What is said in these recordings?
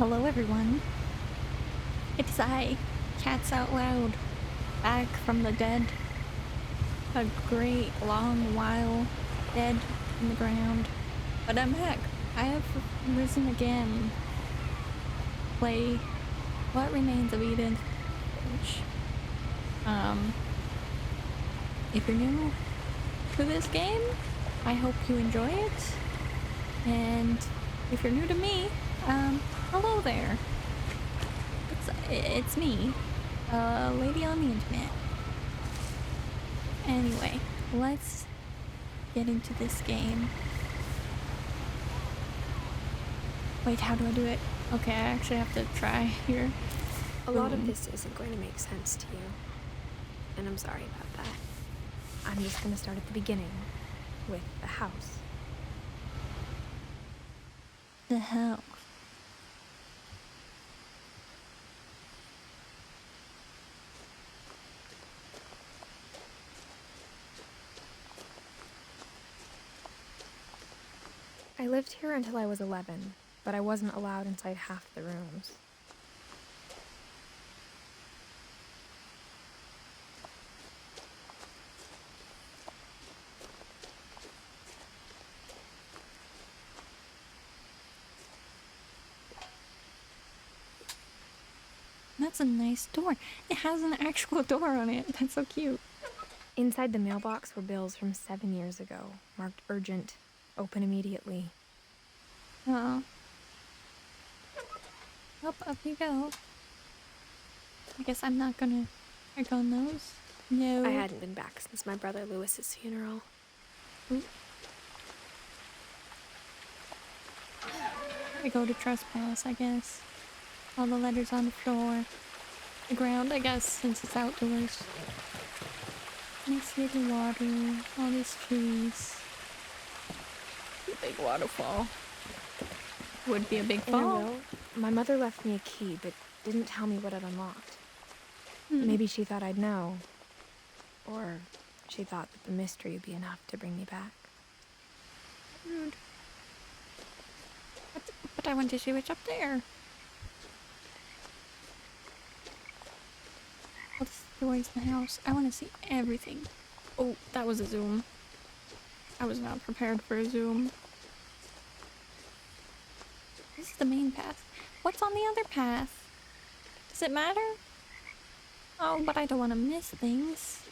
Hello everyone, it's I, Cats Out Loud, back from the dead. A great long while dead in the ground. But I'm back. I have risen again. Play What Remains of Edith Finch. If you're new to this game, I hope you enjoy it. And if you're new to me, hello there. It's me, a lady on the internet. Anyway, let's get into this game. Wait, how do I do it? Okay, I actually have to try here. A lot of this isn't going to make sense to you, and I'm sorry about that. I'm just going to start at the beginning, with the house. The house. I lived here until I was 11, but I wasn't allowed inside half the rooms. That's a nice door. It has an actual door on it. That's so cute. Inside the mailbox were bills from 7 years ago, marked urgent, open immediately. Oh. Up you go. I guess I'm not gonna check on those. No. I hadn't been back since my brother Lewis's funeral. Ooh. I go to trespass, I guess. All the letters on the floor. The ground, I guess, since it's outdoors. Nice little water. All these trees. A big waterfall. Would be a big In a fall. row, my mother left me a key, but didn't tell me what it unlocked. Maybe she thought I'd know. Or she thought that the mystery would be enough to bring me back. Rude. But I want to see what's up there. What's towards the house? I want to see everything. Oh, that was a zoom. I was not prepared for a zoom. This is the main path. What's on the other path? Does it matter? Oh, but I don't want to miss things.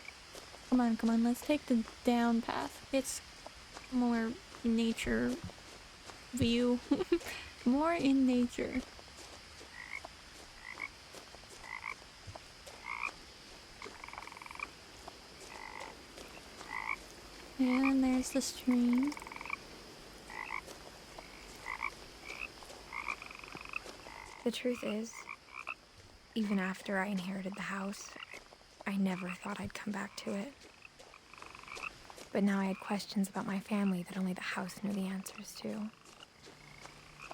Come on, let's take the down path. It's more nature view. More in nature. And there's the stream. The truth is, even after I inherited the house, I never thought I'd come back to it. But now I had questions about my family that only the house knew the answers to.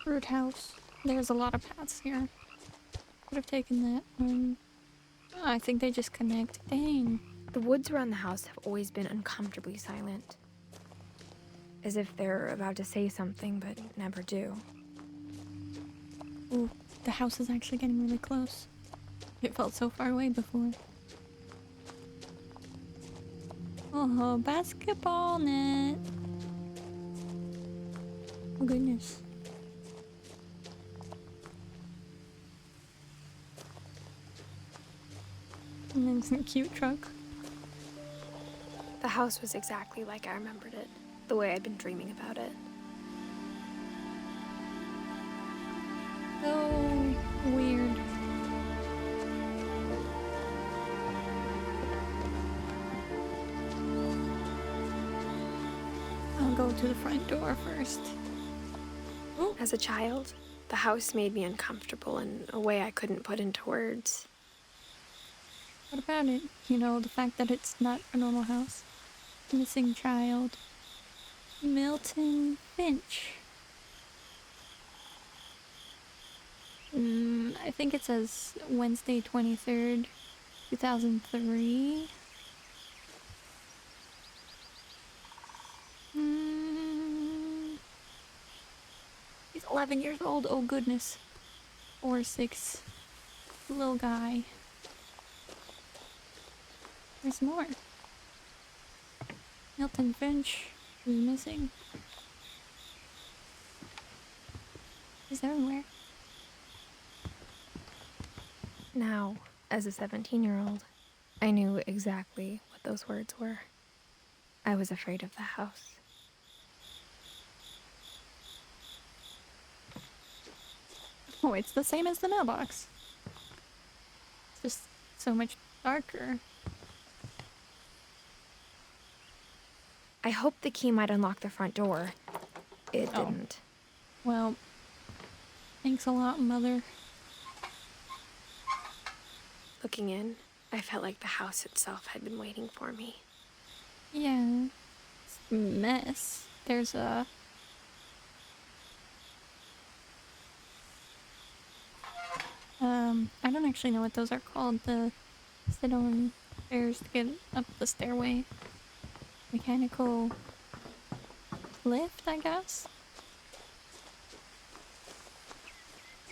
Root house. There's a lot of paths here. Could have taken that one. I think they just connect. Dang. The woods around the house have always been uncomfortably silent. As if they're about to say something, but never do. Ooh, the house is actually getting really close. It felt so far away before. Oh, basketball net. Oh goodness. And then some cute truck. The house was exactly like I remembered it, the way I'd been dreaming about it. So weird. I'll go to the front door first. Ooh. As a child, the house made me uncomfortable in a way I couldn't put into words. What about it? You know, the fact that it's not a normal house. Missing child. Milton Finch. I think it says Wednesday 23rd, 2003. He's 11 years old, oh goodness. or 6 little guy. There's more. Milton Finch is missing. He's everywhere. Now, as a 17-year-old, I knew exactly what those words were. I was afraid of the house. Oh, it's the same as the mailbox. It's just so much darker. I hoped the key might unlock the front door. It didn't. Well, thanks a lot, Mother. Looking in, I felt like the house itself had been waiting for me. Yeah, it's a mess. There's a... I don't actually know what those are called. The sit-on stairs to get up the stairway. Mechanical lift, I guess?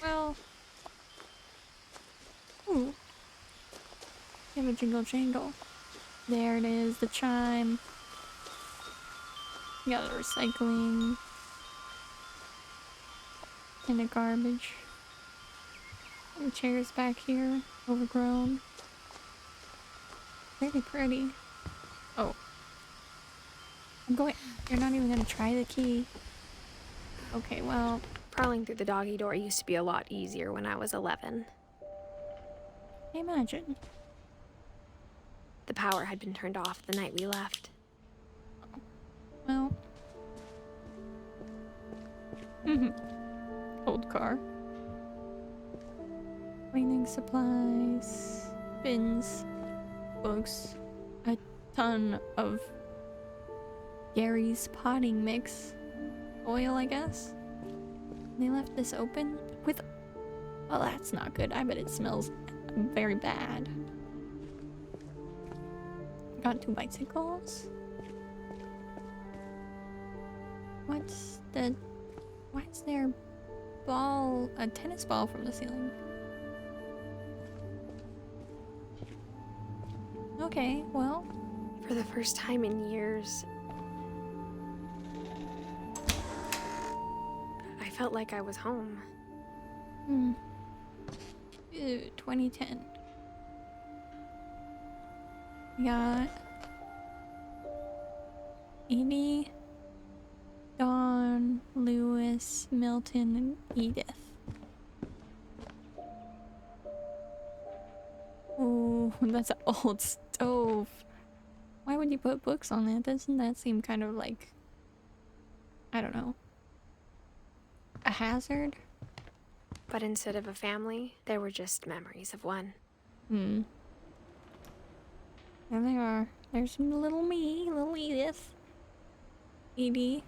Well... Ooh. You have a jingle jangle. There it is, the chime. You got the recycling. And the garbage. And the chairs back here, overgrown. Very pretty. Oh. You're not even gonna try the key. Okay, well... Prowling through the doggy door used to be a lot easier when I was 11. Imagine. The power had been turned off the night we left. Well... Old car. Cleaning supplies. Bins. Books. A ton of Gary's potting mix. Oil, I guess? They left this open with... Oh, that's not good. I bet it smells very bad. Got 2 bicycles. What's there a tennis ball from the ceiling? Okay, well. For the first time in years, I felt like I was home. Ew, 2010. We got Edie, Dawn, Lewis, Milton, and Edith. Oh, that's an old stove. Why would you put books on that? Doesn't that seem kind of like, I don't know, a hazard? But instead of a family, there were just memories of one. There they are. There's little me, little Edith, Edie,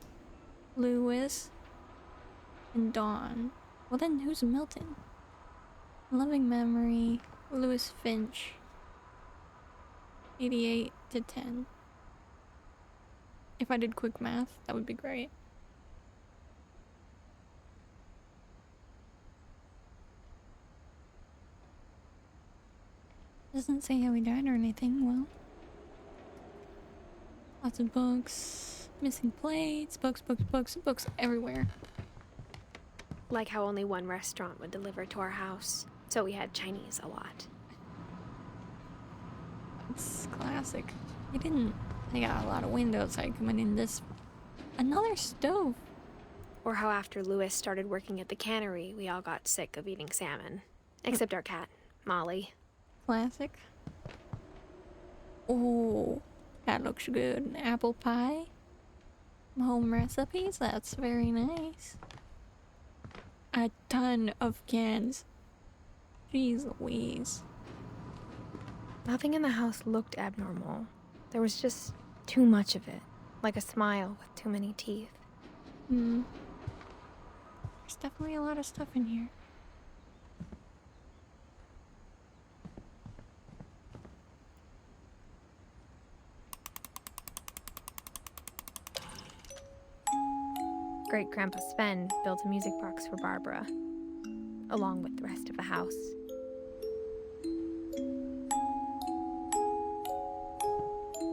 Lewis, and Dawn. Well then, who's Milton? Loving memory, Lewis Finch. 88 to 10. If I did quick math, that would be great. Doesn't say how he died or anything. Well, lots of books, missing plates, books everywhere. Like how only one restaurant would deliver to our house, so we had Chinese a lot. It's classic. They got a lot of wind outside coming in. Another stove. Or how after Lewis started working at the cannery, we all got sick of eating salmon. Except our cat, Molly. Classic. Oh, that looks good. Apple pie. Home recipes. That's very nice. A ton of cans. Jeez Louise. Nothing in the house looked abnormal. There was just too much of it. Like a smile with too many teeth. There's definitely a lot of stuff in here. Great-Grandpa Sven built a music box for Barbara. along with the rest of the house.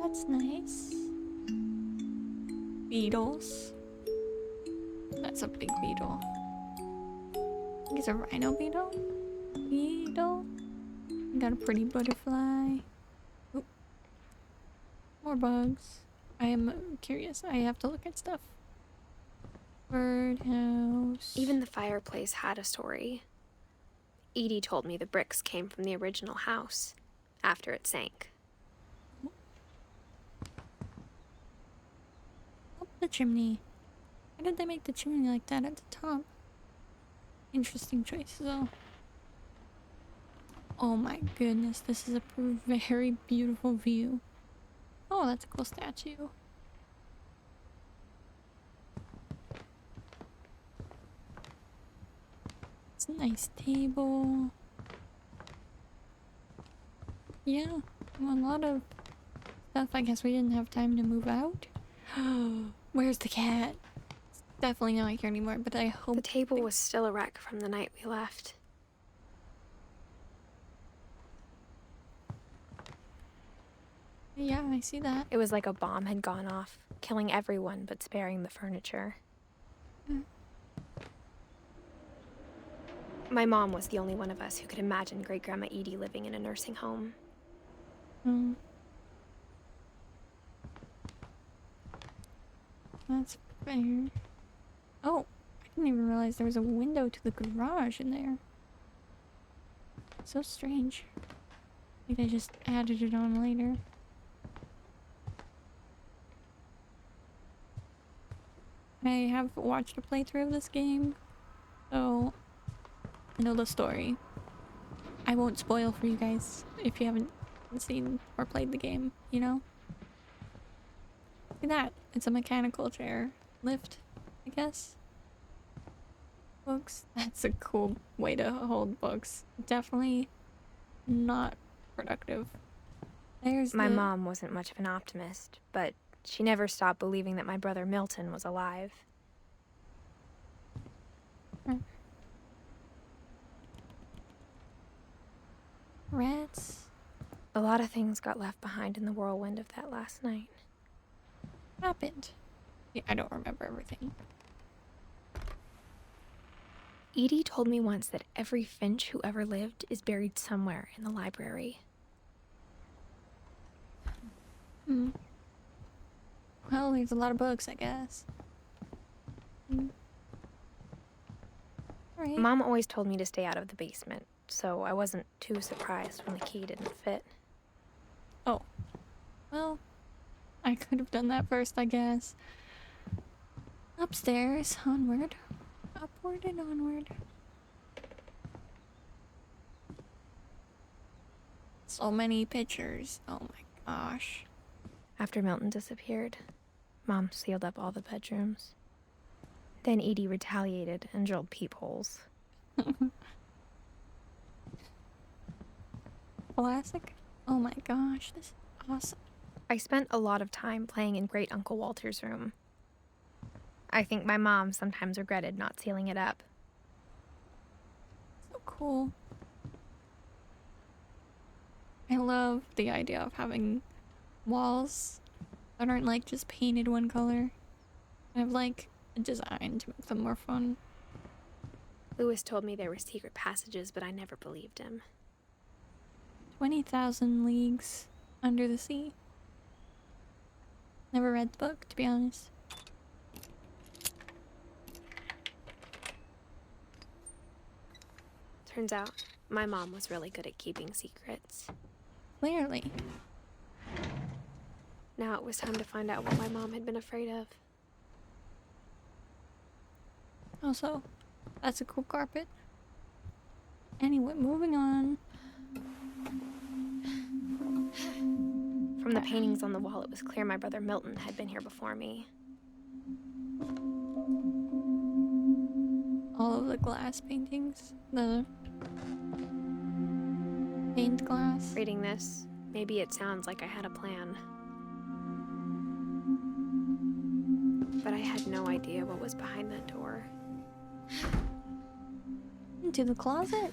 That's nice. Beetles. That's a big beetle. I think it's a rhino beetle. Beetle. Got a pretty butterfly. Oop. More bugs. I am curious. I have to look at stuff. Birdhouse. Even the fireplace had a story. Edie told me the bricks came from the original house after it sank. Up the chimney. Why did they make the chimney like that at the top? Interesting choice, though. Oh my goodness, this is a very beautiful view. Oh, that's a cool statue. It's a nice table. Yeah, a lot of stuff. I guess we didn't have time to move out. Where's the cat? It's definitely not here anymore, but I hope... The table was still a wreck from the night we left. Yeah, I see that. It was like a bomb had gone off, killing everyone but sparing the furniture. My mom was the only one of us who could imagine Great-Grandma Edie living in a nursing home. That's fair. Oh, I didn't even realize there was a window to the garage in there. So strange. Like they just added it on later. I have watched a playthrough of this game, so I know the story. I won't spoil for you guys if you haven't seen or played the game, you know? Look at that. It's a mechanical chair. Lift, I guess. Books. That's a cool way to hold books. Definitely not productive. There's My mom wasn't much of an optimist, but she never stopped believing that my brother Milton was alive. Rats. A lot of things got left behind in the whirlwind of that last night. Happened. Yeah, I don't remember everything. Edie told me once that every Finch who ever lived is buried somewhere in the library. Well, there's a lot of books, I guess. Alright. Mom always told me to stay out of the basement, so I wasn't too surprised when the key didn't fit. Oh. Well, I could have done that first, I guess. Upstairs, onward. Upward and onward. So many pictures. Oh my gosh. After Milton disappeared, Mom sealed up all the bedrooms. Then Edie retaliated and drilled peepholes. Classic. Oh my gosh, this is awesome. I spent a lot of time playing in Great Uncle Walter's room. I think my mom sometimes regretted not sealing it up. So cool. I love the idea of having walls that aren't like just painted one color. I have like a design to make them more fun. Lewis told me there were secret passages, but I never believed him. 20,000 Leagues Under the Sea. Never read the book, to be honest. Turns out, my mom was really good at keeping secrets. Clearly. Now it was time to find out what my mom had been afraid of. Also, that's a cool carpet. Anyway, moving on. From the paintings on the wall, it was clear my brother Milton had been here before me. All of the glass paintings. The stained glass. Reading this, maybe it sounds like I had a plan. But I had no idea what was behind that door. into the closet?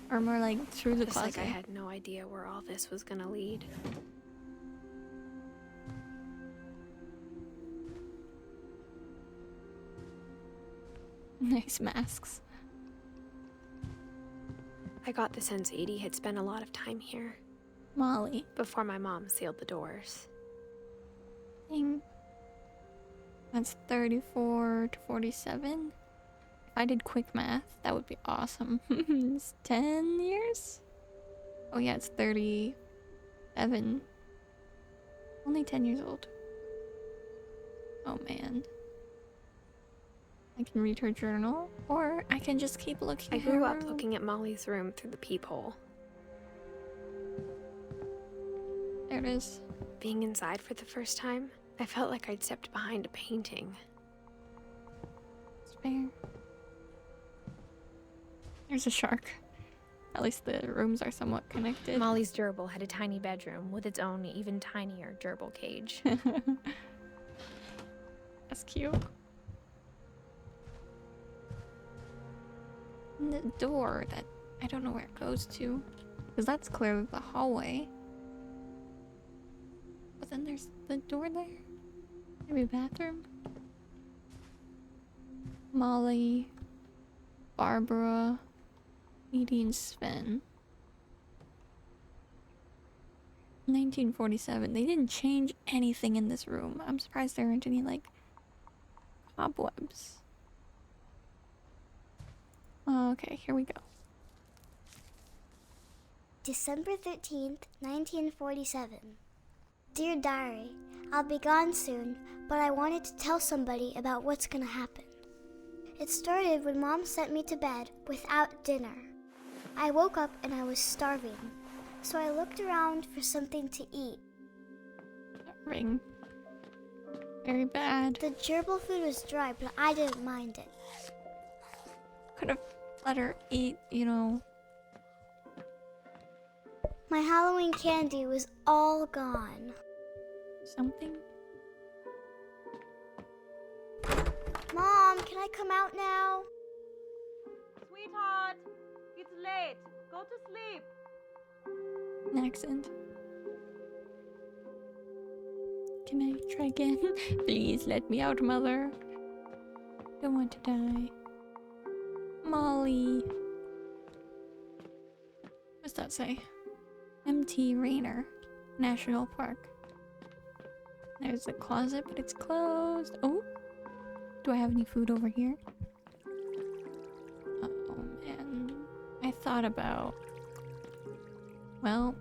Or more like through the Just closet? like I had no idea where all this was gonna lead. Nice masks. I got the sense Edie had spent a lot of time here Molly. before my mom sealed the doors. Dang. That's 34 to 47. If I did quick math, that would be awesome. It's 10 years? Oh yeah, it's 37. Only 10 years old. Oh man. I can read her journal, or I can just keep looking I at her grew up room. looking at Molly's room through the peephole. There it is. Being inside for the first time, I felt like I'd stepped behind a painting. It's fair. There's a shark. At least the rooms are somewhat connected. Molly's gerbil had a tiny bedroom with its own even tinier gerbil cage. That's cute. And the door that I don't know where it goes to, because that's clearly the hallway. But then there's the door there. Maybe a bathroom. Molly, Barbara, Edie, and Sven. 1947. They didn't change anything in this room. I'm surprised there aren't any like cobwebs. Okay, here we go. December 13th, 1947. Dear Diary, I'll be gone soon, but I wanted to tell somebody about what's gonna happen. It started when Mom sent me to bed without dinner. I woke up and I was starving, so I looked around for something to eat. That ring. Very bad. The gerbil food was dry, but I didn't mind it. Could have let her eat, you know. My Halloween candy was all gone. Something. Mom, can I come out now? Sweetheart, it's late. Go to sleep. An accent. Can I try again? Please let me out, Mother. Don't want to die. Molly. What's that say? MT Rainer National Park. There's the closet, but it's closed. Oh, do I have any food over here? Oh man, I thought about. Well,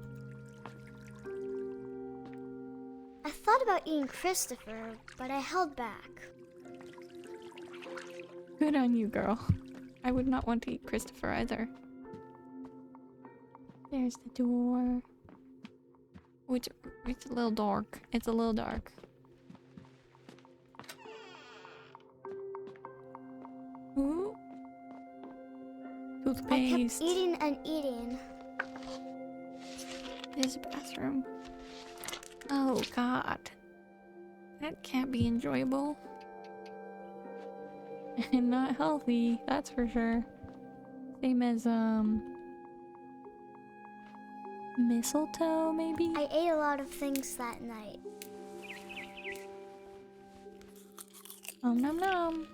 I thought about eating Christopher, but I held back. good on you, girl. I would not want to eat Christopher either. There's the door. Oh, it's a little dark. It's a little dark. Ooh. I Toothpaste. kept eating and eating. There's a bathroom. Oh god. That can't be enjoyable. And not healthy, that's for sure. Same as mistletoe, maybe? I ate a lot of things that night. Nom nom.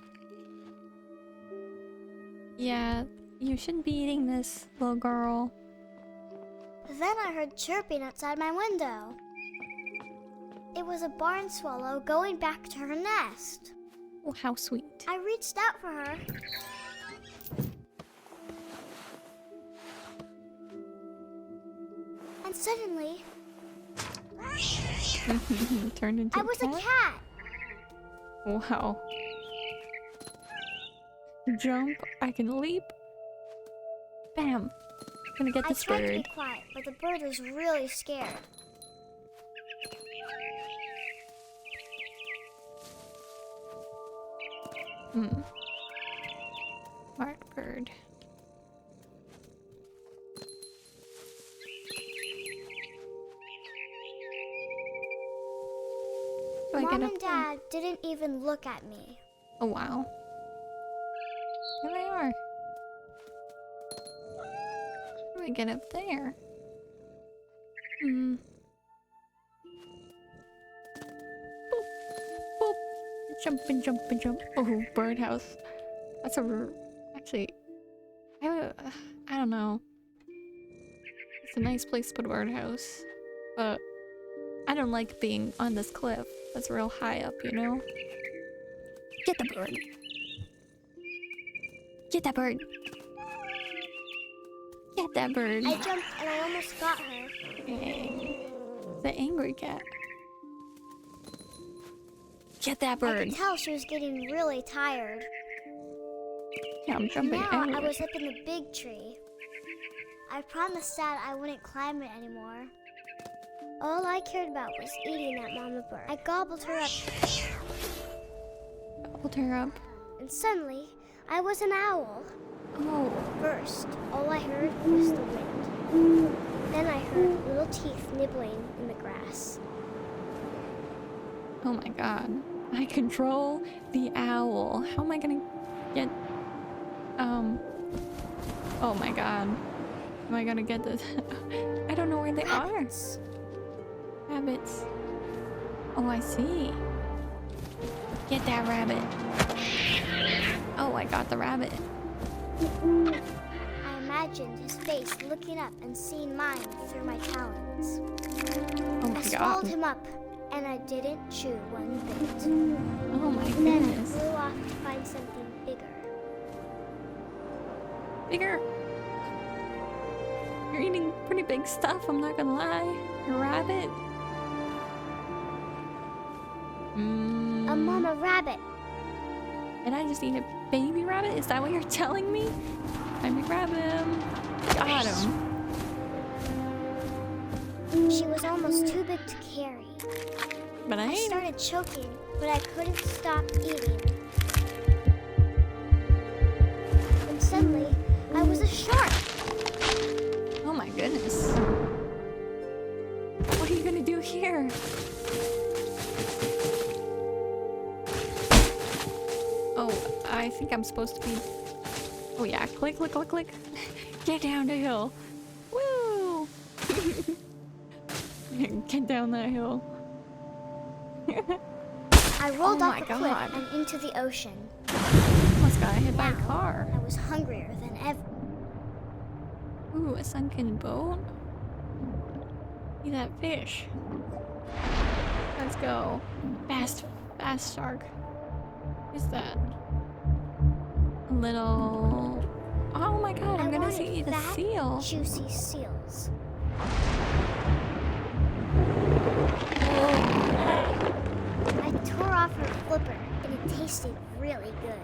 Yeah, you shouldn't be eating this, little girl. Then I heard chirping outside my window. It was a barn swallow going back to her nest. Oh, how sweet. I reached out for her. And suddenly, Turned into I was a cat? cat. Wow. Jump, I can leap. Bam. Gonna get I this tried to bird. be quiet, but the bird was really scared. Smart bird. Do I Mom get up and there? Dad didn't even look at me. Oh wow. Here they are. I get up there? Hmm. Boop, boop. Jump and jump and jump. Oh, birdhouse. That's actually, I don't know. It's a nice place to put a birdhouse, but I don't like being on this cliff. That's real high up, you know? Get the bird. Get that bird. Get that bird. I jumped and I almost got her. Hey. The angry cat. Get that I bird. could tell she was getting really tired. Yeah, I'm jumping Now I everywhere. was up in the big tree. I promised Dad I wouldn't climb it anymore. All I cared about was eating that mama bird. I gobbled her up, Hold her up. and suddenly I was an owl. Oh, First, all I heard was the wind. Then I heard little teeth nibbling in the grass. oh my god. I control the owl. How am I gonna get... Oh my god. Am I gonna get this? I don't know where they Rabbits. are. Rabbits. Oh, I see. Get that rabbit. Oh, I got the rabbit. I imagined his face looking up and seeing mine through my talons. Oh I my swallowed god. him up, and I didn't chew one bit. Oh my Then I goodness. flew off to find something bigger. Bigger. You're eating pretty big stuff, I'm not gonna lie. A rabbit. A mama rabbit. Did I just eat a baby rabbit? Is that what you're telling me? Time to grab him. Got him. She was almost too big to carry. But I I ate him. started choking, but I couldn't stop eating. And suddenly, I was a shark. Oh my goodness. What are you gonna do here? Oh, I think I'm supposed to be... Oh yeah, click, click, click, click. Get down the hill. Woo! Get down that hill. I rolled Oh off my the cliff God. and into the ocean. Almost got hit by a Now, car. I was hungrier than ever. Ooh, a sunken boat? See that fish. Let's go. Fast, fast shark. What is that? A little... Oh my god, I'm I gonna wanted see the fat, seal. juicy seals. I tore off her flipper, and it tasted really good.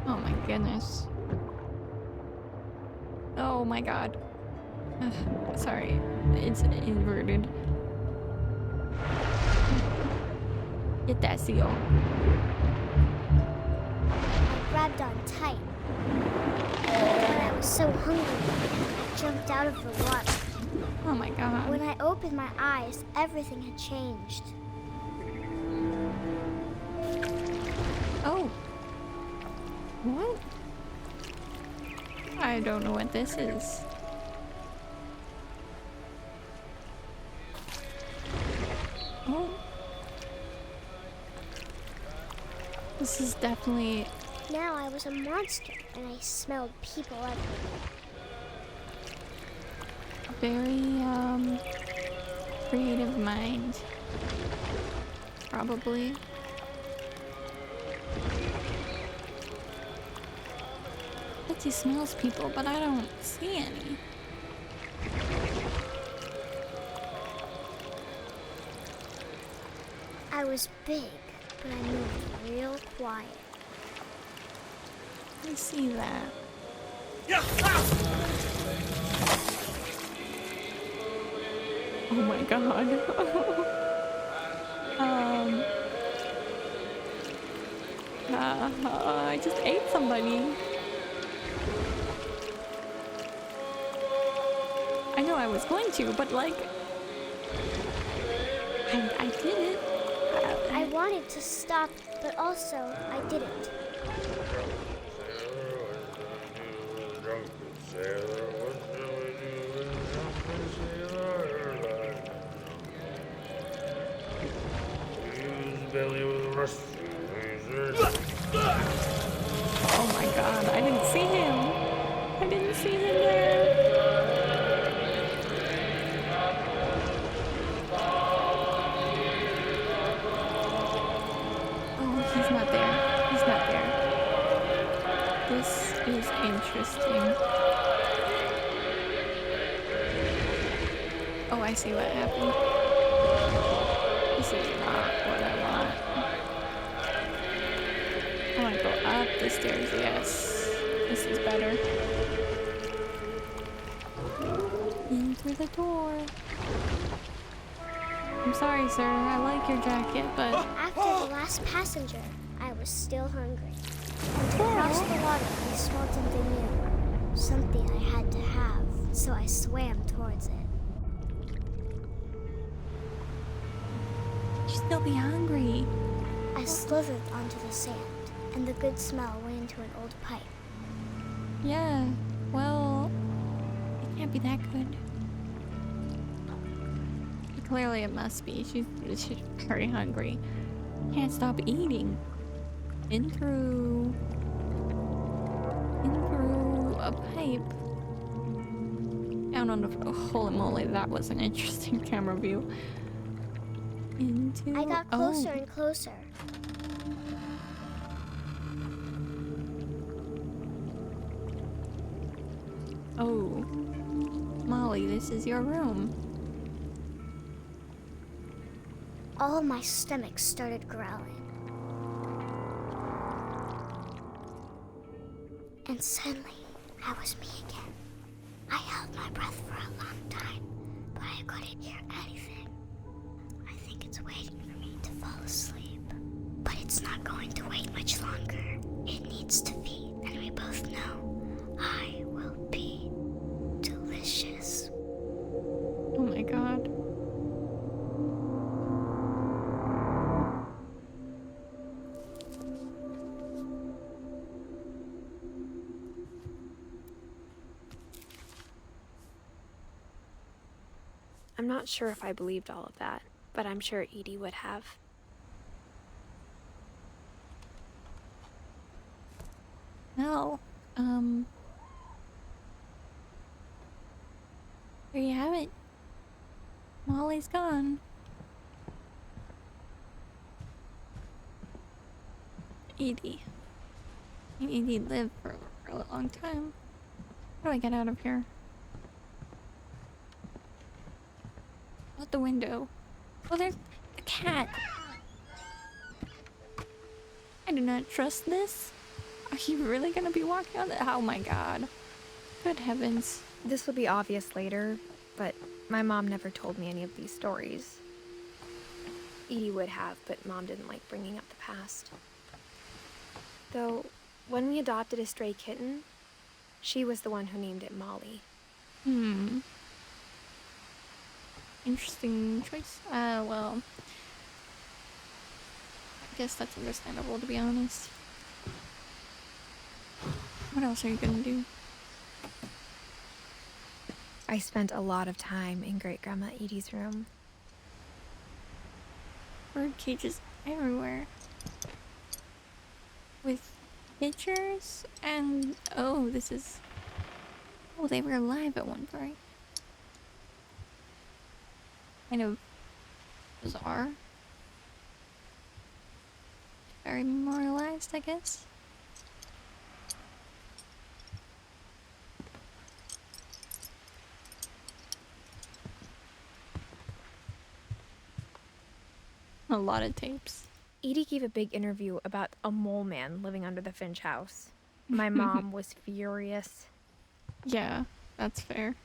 Oh my goodness. Oh my god. Ugh, sorry, it's inverted. Get that seal. I grabbed on tight. When I was so hungry, I jumped out of the water. Oh my god. When I opened my eyes, everything had changed. Oh. What? I don't know what this is. Oh. This is definitely... Now I was a monster, and I smelled people everywhere. a very, creative mind. Probably. Bet he smells people, but I don't see any. I was big, but I moved real quiet. I see that. Oh my god. I just ate somebody. I know I was going to, but like... I did it. I wanted to stop, but also I didn't. belly with a rust. Oh my god, I didn't see him. I didn't see him there. Oh, he's not there. He's not there. This is interesting. Oh, I see what happened. This is not what I want. I want to go up the stairs, yes. This is better. In through the door. I'm sorry, sir. I like your jacket, but... After the last passenger, I was still hungry. And to cross the water, I smelled something new. Something I had to have, so I swam towards it. You still be hungry. I slithered onto the sand, and the good smell went into an old pipe. Yeah, well... It can't be that good. Clearly it must be. She's very hungry. Can't stop eating. In through a pipe. Down on the floor. Holy moly, that was an interesting camera view. Into... I got closer and closer. Oh. Molly, this is your room. All my stomach started growling. And suddenly, I was me again. I held my breath for a long time, but I couldn't hear anything. I think it's waiting for me to fall asleep. But it's not going to wait much longer. It needs to feed, and we both know I will be delicious. Oh my god. I'm not sure if I believed all of that, but I'm sure Edie would have. No. There you have it. Molly's gone. Edie. Edie lived for a long time. How do I get out of here? Out the window. Oh, there's a cat. I do not trust this. Are you really gonna be walking on the... Oh my god. Good heavens. This will be obvious later, but my mom never told me any of these stories. Edie would have, but Mom didn't like bringing up the past. Though, when we adopted a stray kitten, she was the one who named it Molly. Interesting choice. Well... I guess that's understandable, to be honest. What else are you gonna do? I spent a lot of time in Great-Grandma Edie's room. Bird cages everywhere. With pictures and... Oh, this is... Oh, they were alive at one point. Kind of bizarre. Very memorialized, I guess. A lot of tapes. Edie gave a big interview about a mole man living under the Finch house. My mom was furious. Yeah, that's fair.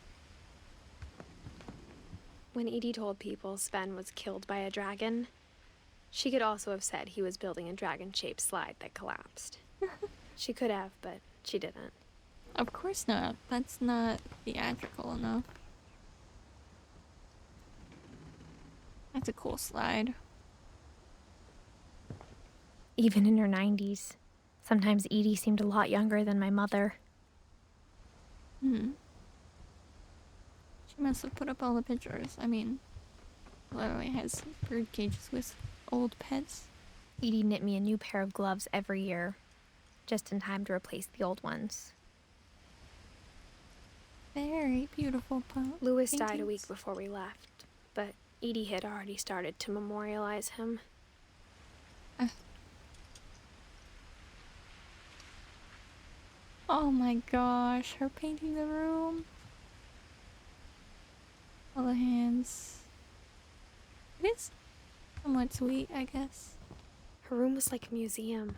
When Edie told people Sven was killed by a dragon, she could also have said he was building a dragon-shaped slide that collapsed. She could have, but she didn't. Of course not. That's not theatrical enough. That's a cool slide. Even in her 90s, sometimes Edie seemed a lot younger than my mother. She must have put up all the pictures. I mean, literally has bird cages with old pets. Edie knit me a new pair of gloves every year, just in time to replace the old ones. Very beautiful Louis died a paintings. week before we left, but Edie had already started to memorialize him. Oh my gosh, her painting the room. All the hands. It is somewhat sweet, I guess. Her room was like a museum.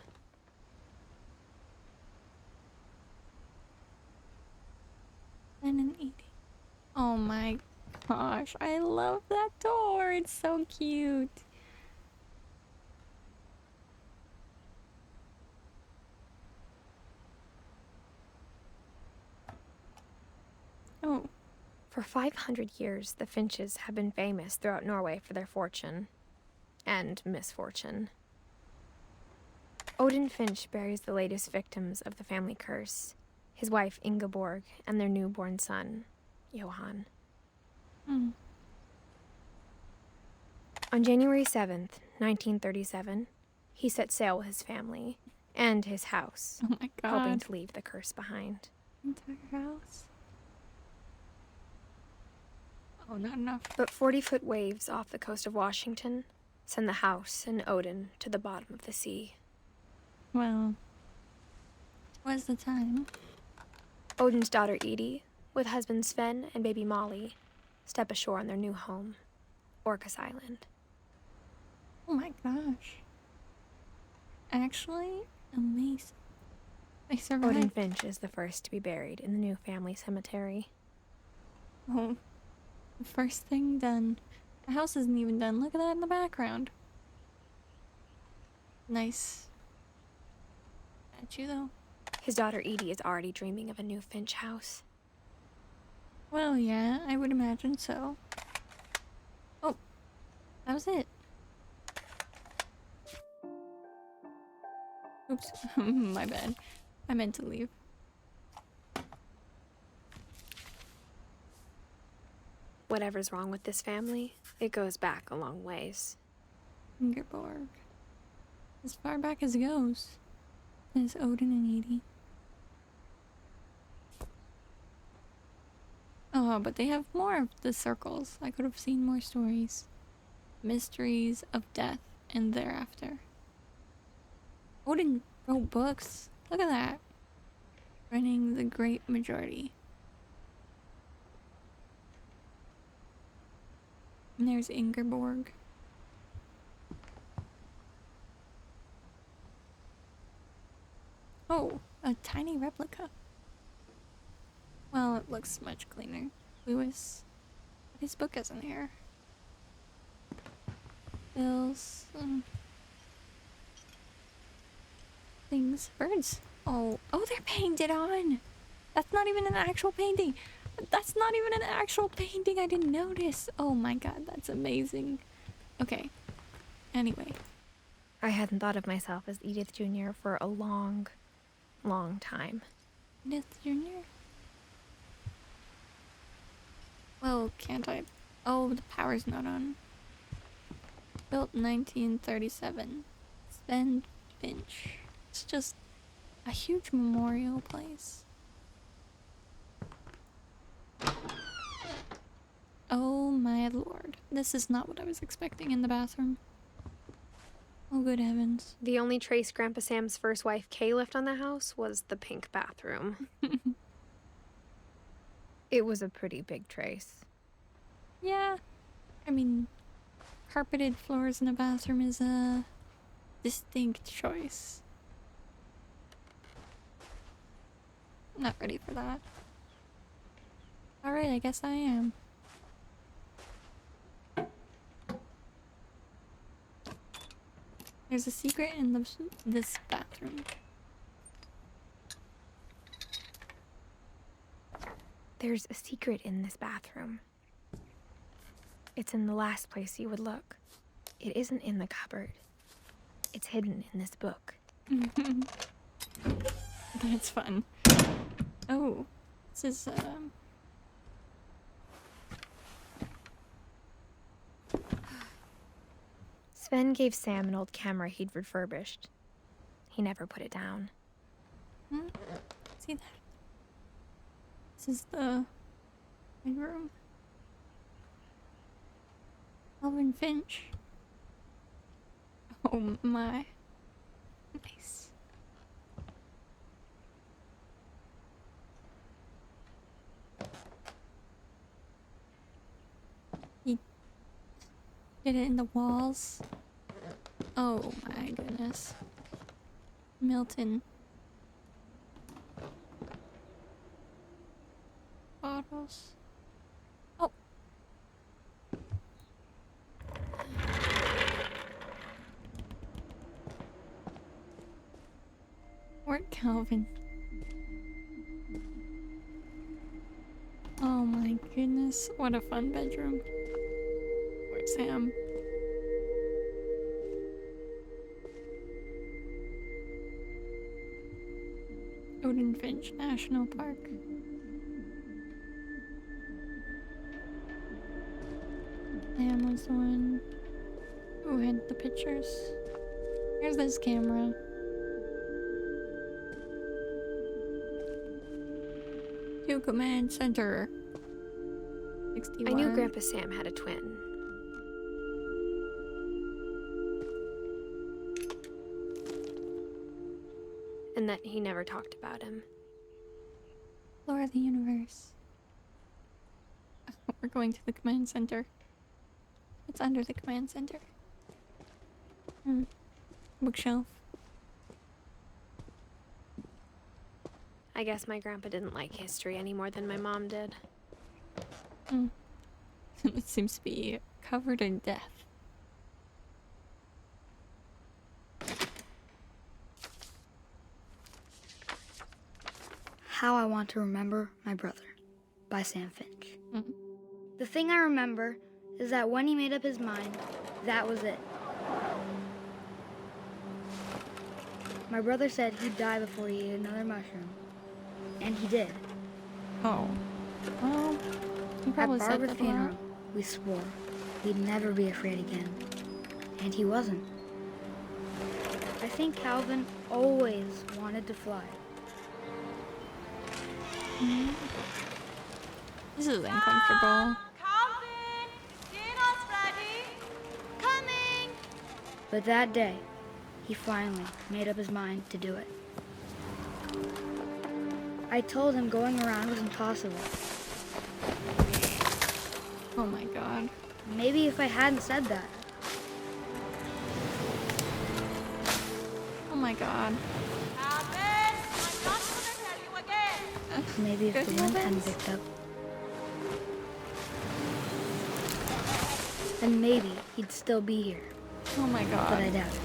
And an eating. Oh my gosh, I love that door. It's so cute. Oh. For 500 years, the Finches have been famous throughout Norway for their fortune and misfortune. Odin Finch buries the latest victims of the family curse, his wife Ingeborg and their newborn son, Johan. On January 7th, 1937, he set sail with his family and his house, Oh my god. hoping to leave the curse behind. Entire house. Oh, not enough. But 40-foot waves off the coast of Washington send the house and Odin to the bottom of the sea. Well, what's the time? Odin's daughter Edie, with husband Sven and baby Molly, step ashore on their new home, Orcas Island. Oh my gosh. Actually, amazing. They survived. Odin Finch is the first to be buried in the new family cemetery. Oh, the first thing done. The house isn't even done. Look at that in the background. Nice. Statue, though. His daughter Edie is already dreaming of a new Finch house. Well, yeah, I would imagine so. Oh, that was it. Oops, my bad. I meant to leave. Whatever's wrong with this family, it goes back a long ways. Ingeborg. As far back as it goes. Is Odin and Edie. Oh, but they have more of the circles. I could have seen more stories. Mysteries of death and thereafter. Odin wrote books. Look at that. Running the great majority. And there's Ingeborg. Oh, a tiny replica. Well, it looks much cleaner. Lewis. His book isn't here. Bills. Things. Birds. Oh, they're painted on. That's not even an actual painting. That's not even an actual painting. I didn't notice. Oh my god, that's amazing. Okay. Anyway. I hadn't thought of myself as Edith Jr. for a long time. Edith Jr.? Well, can't I? Oh, the power's not on. Built 1937. Sven Finch. It's just a huge memorial place. Oh my lord. This is not what I was expecting in the bathroom. Oh, good heavens. The only trace Grandpa Sam's first wife, Kay, left on the house was the pink bathroom. It was a pretty big trace. Yeah. I mean, carpeted floors in a bathroom is a distinct choice. I'm not ready for that. Alright, I guess I am. There's a secret in this bathroom. There's a secret in this bathroom. It's in the last place you would look. It isn't in the cupboard. It's hidden in this book. That's fun. Oh, this is, Sven gave Sam an old camera he'd refurbished. He never put it down. Hmm? See that? This is the bedroom. Edith Finch. Oh my. Nice. He did it in the walls. Oh my goodness. Milton. Bottles. Oh. Or Calvin. Oh my goodness. What a fun bedroom. Or Sam. Edith Finch National Park. Sam was the one who had the pictures. Here's this camera. To command center. 61. I knew Grandpa Sam had a twin. And that he never talked about him. Floor of the universe. We're going to the command center. It's under the command center. Bookshelf. I guess my grandpa didn't like history any more than my mom did. It seems to be covered in death. How I Want to Remember My Brother by Sam Finch. The thing I remember is that when he made up his mind, that was it. My brother said he'd die before he ate another mushroom. And he did. Oh. Well, he probably At said Barbara's that a lot. funeral, we swore we'd never be afraid again. And he wasn't. I think Calvin always wanted to fly. This is uncomfortable. Calvin, dinner's ready. Coming! But that day, he finally made up his mind to do it. I told him going around was impossible. Oh my god. Maybe if I hadn't said that. Oh my god. Calvin, I'm not gonna tell you again. Maybe if Good the wind hadn't heavens. picked up. Then maybe he'd still be here. Oh my But I god. doubt it.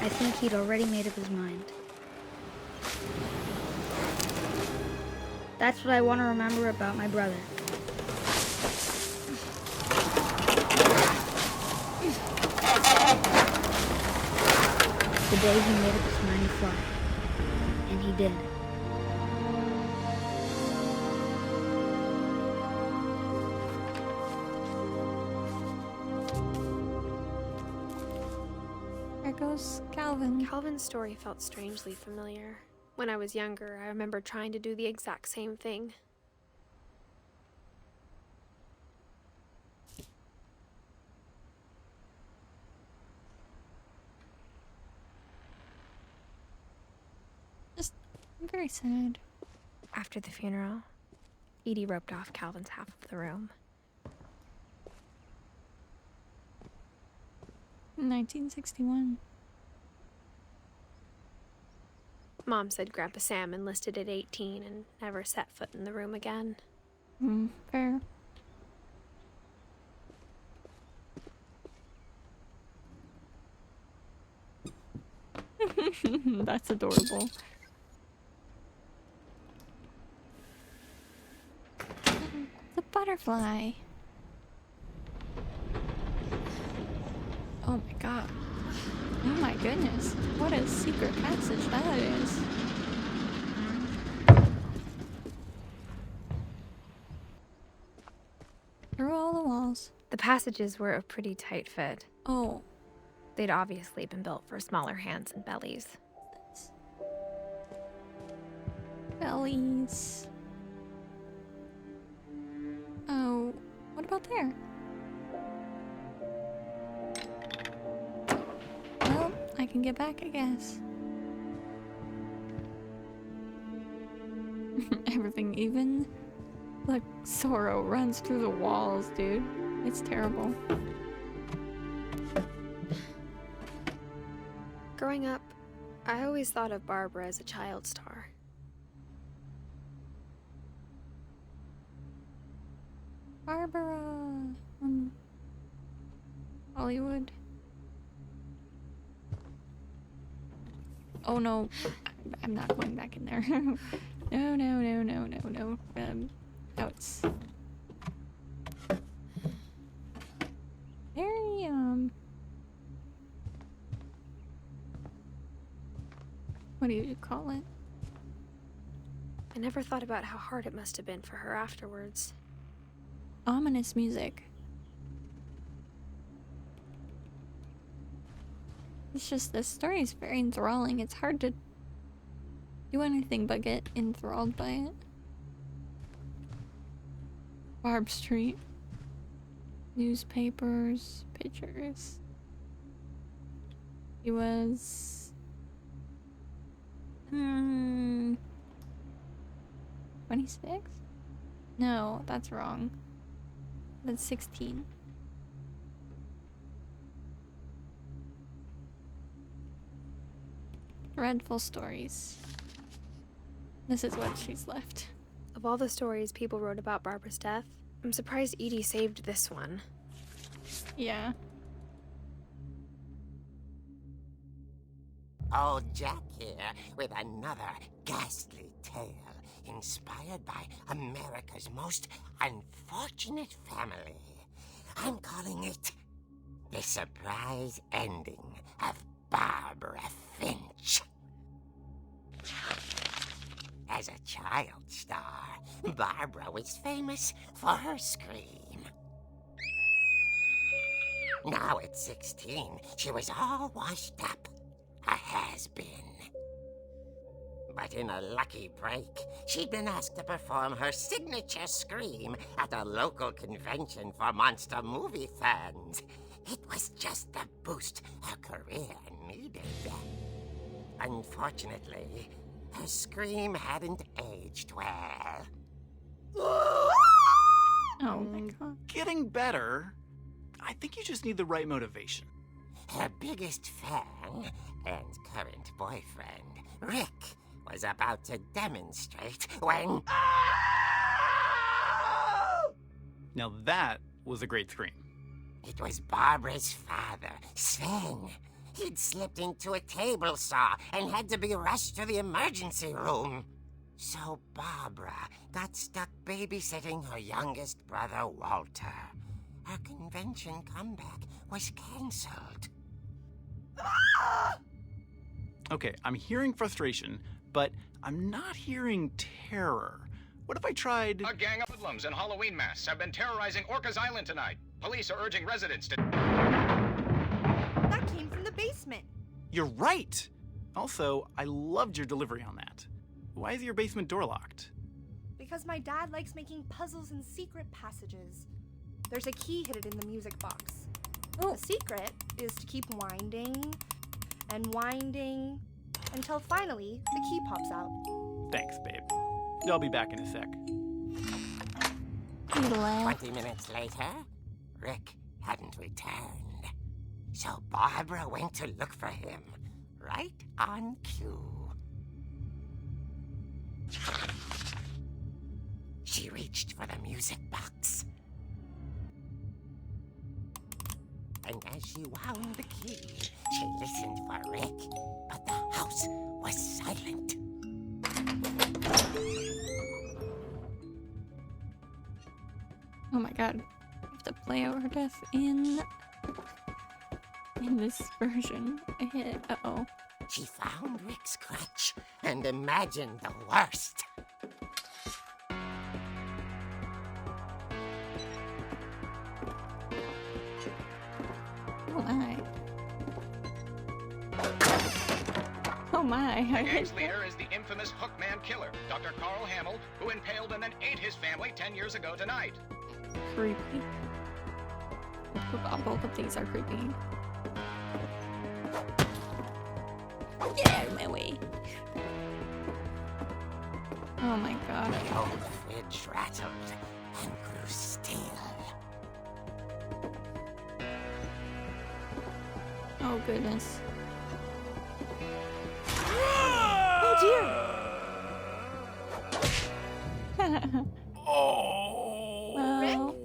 I think he'd already made up his mind. That's what I want to remember about my brother. The day he made up his mind to fly. And he did. There goes Calvin. Calvin's story felt strangely familiar. When I was younger, I remember trying to do the exact same thing. I'm very sad. After the funeral, Edie roped off Calvin's half of the room. In 1961. Mom said Grandpa Sam enlisted at 18 and never set foot in the room again. Fair. That's adorable. The butterfly. Oh my god. Oh my goodness. What a secret passage that is. Through all the walls. The passages were a pretty tight fit. Oh. They'd obviously been built for smaller hands and bellies. Bellies. Oh, what about there? Well, I can get back, I guess. Everything even. Look, sorrow runs through the walls, dude. It's terrible. Growing up, I always thought of Barbara as a child star. Barbara. Hollywood. Oh no, I'm not going back in there. No. Oh, it's very what do you call it? I never thought about how hard it must have been for her afterwards. Ominous music. It's just, this story is very enthralling. It's hard to do anything but get enthralled by it. Barb Street. Newspapers. Pictures. He was... 26? No, that's wrong. That's 16. Dreadful stories. This is what she's left. Of all the stories people wrote about Barbara's death, I'm surprised Edie saved this one. Yeah. Old Jack here with another ghastly tale inspired by America's most unfortunate family. I'm calling it The Surprise Ending of Barbara Finch. As a child star, Barbara was famous for her scream. Now at 16, she was all washed up. A has-been. But in a lucky break, she'd been asked to perform her signature scream at a local convention for monster movie fans. It was just the boost her career needed. Unfortunately, her scream hadn't aged well. Oh my god. Getting better. I think you just need the right motivation. Her biggest fan and current boyfriend, Rick, was about to demonstrate when... Now that was a great scream. It was Barbara's father, Sven. He'd slipped into a table saw and had to be rushed to the emergency room. So Barbara got stuck babysitting her youngest brother, Walter. Her convention comeback was cancelled. Okay, I'm hearing frustration, but I'm not hearing terror. What if I tried... A gang of hoodlums in Halloween masks have been terrorizing Orcas Island tonight. Police are urging residents to... That came from the basement. You're right! Also, I loved your delivery on that. Why is your basement door locked? Because my dad likes making puzzles and secret passages. There's a key hidden in the music box. Oh. The secret is to keep winding and winding until finally the key pops out. Thanks, babe. I'll be back in a sec. He left. 20 minutes later, Rick hadn't returned. So Barbara went to look for him, right on cue. She reached for the music box. And as she wound the key, she listened for Rick, but the house was silent. Oh my god. I have to play out her death in this version. I hit. Uh-oh. She found Rick's crutch and imagined the worst. my. The gang's leader is the infamous Hookman killer, Dr. Carl Hamill, who impaled and then ate his family 10 years ago tonight. Creepy. Both of these are creepy. Get out of my way. Oh my god. The old fridge rattled and grew still. Oh goodness. Oh dear! Well,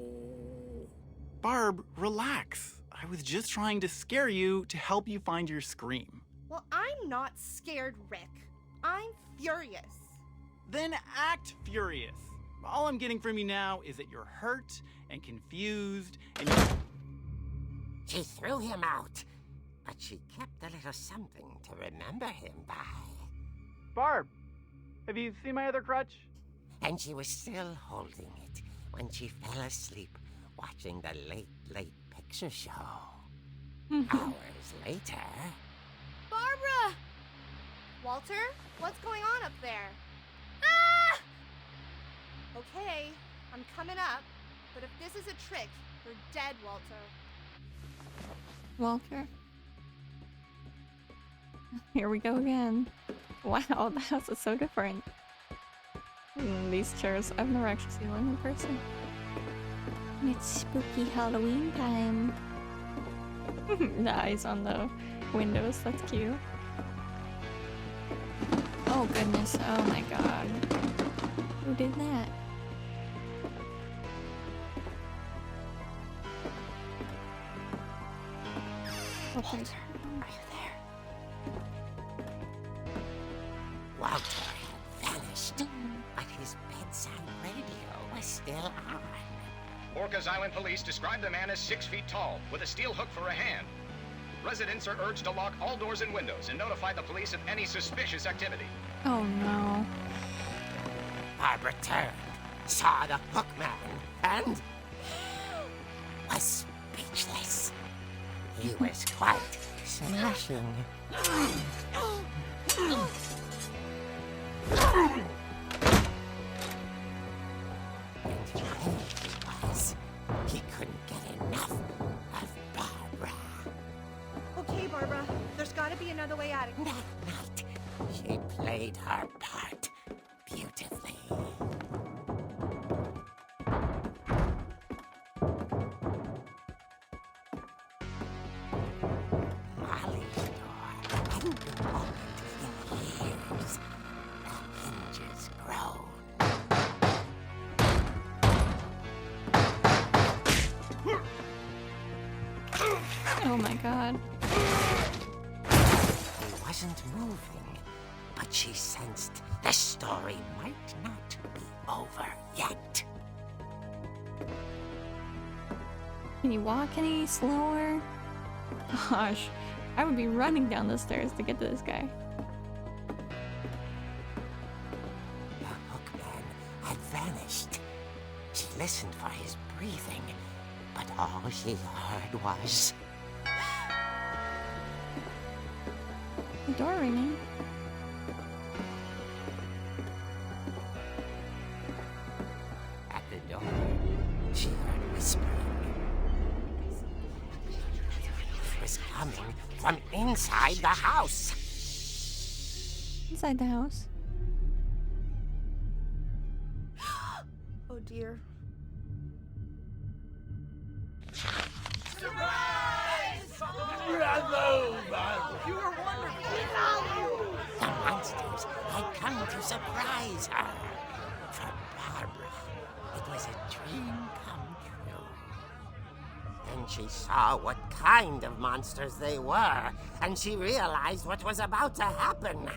Barb, relax. I was just trying to scare you to help you find your scream. Well, I'm not scared, Rick. I'm furious. Then act furious. All I'm getting from you now is that you're hurt and confused and She threw him out, but she kept a little something to remember him by. Barb, have you seen my other crutch? And she was still holding it when she fell asleep watching the late picture show. Hours later... Barbara! Walter, what's going on up there? Ah! Okay, I'm coming up, but if this is a trick, you're dead, Walter. Walter. Here we go again. Wow, the house is so different. These chairs, I've never actually seen one in person. It's spooky Halloween time. The eyes on the windows, that's cute. Oh goodness, oh my god. Who did that? Walter, are you there? Walter had vanished, but his bedside radio was still on. Orcas Island police describe the man as 6 feet tall, with a steel hook for a hand. Residents are urged to lock all doors and windows and notify the police of any suspicious activity. Oh no. Barbara turned, saw the hook man, and was speechless. He was quite smashing. And here he was. He couldn't get enough of Barbara. Okay, Barbara, there's gotta be another way out of here. That night, she played her part beautifully. Molly's door hadn't been opened in years. The hinges groaned. Oh my god. He wasn't moving, but she sensed the story might not be over yet. Can you walk any slower? Gosh, I would be running down the stairs to get to this guy. The hookman had vanished. She listened for his breathing, but all she heard was... The door ringing. At the door, she heard whispering. It was coming from inside the house. Inside the house. Oh dear. The monsters had come to surprise her. For Barbara, it was a dream come true. Then she saw what kind of monsters they were, and she realized what was about to happen.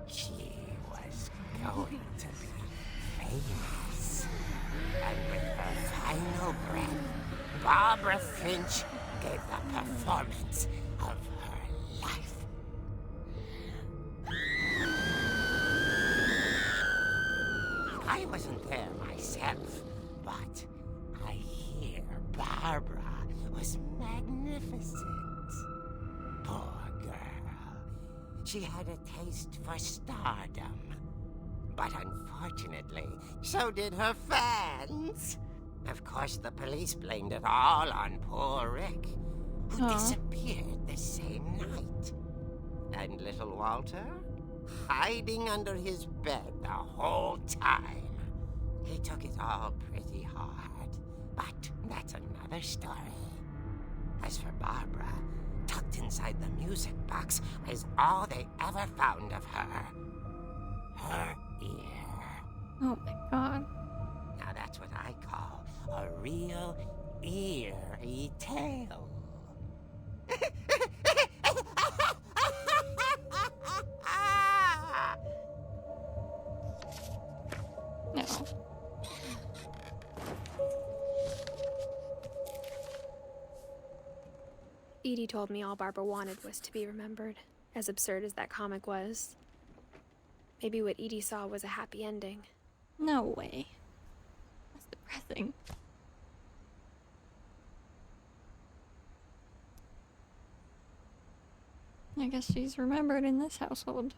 She was going to be famous. And with her final breath, Barbara Finch gave the performance of her life. I wasn't there myself, but I hear Barbara was magnificent. Poor girl. she had a taste for stardom. But unfortunately, so did her fans. Of course, the police blamed it all on poor Rick, who Aw. disappeared the same night. And little Walter, hiding under his bed the whole time. He took it all pretty hard, but that's another story. As for Barbara, tucked inside the music box was all they ever found of her. Her ear. Oh my god. Now that's what I call a real eerie tale. No. Edie told me all Barbara wanted was to be remembered, as absurd as that comic was. Maybe what Edie saw was a happy ending. No way. That's depressing. I guess she's remembered in this household.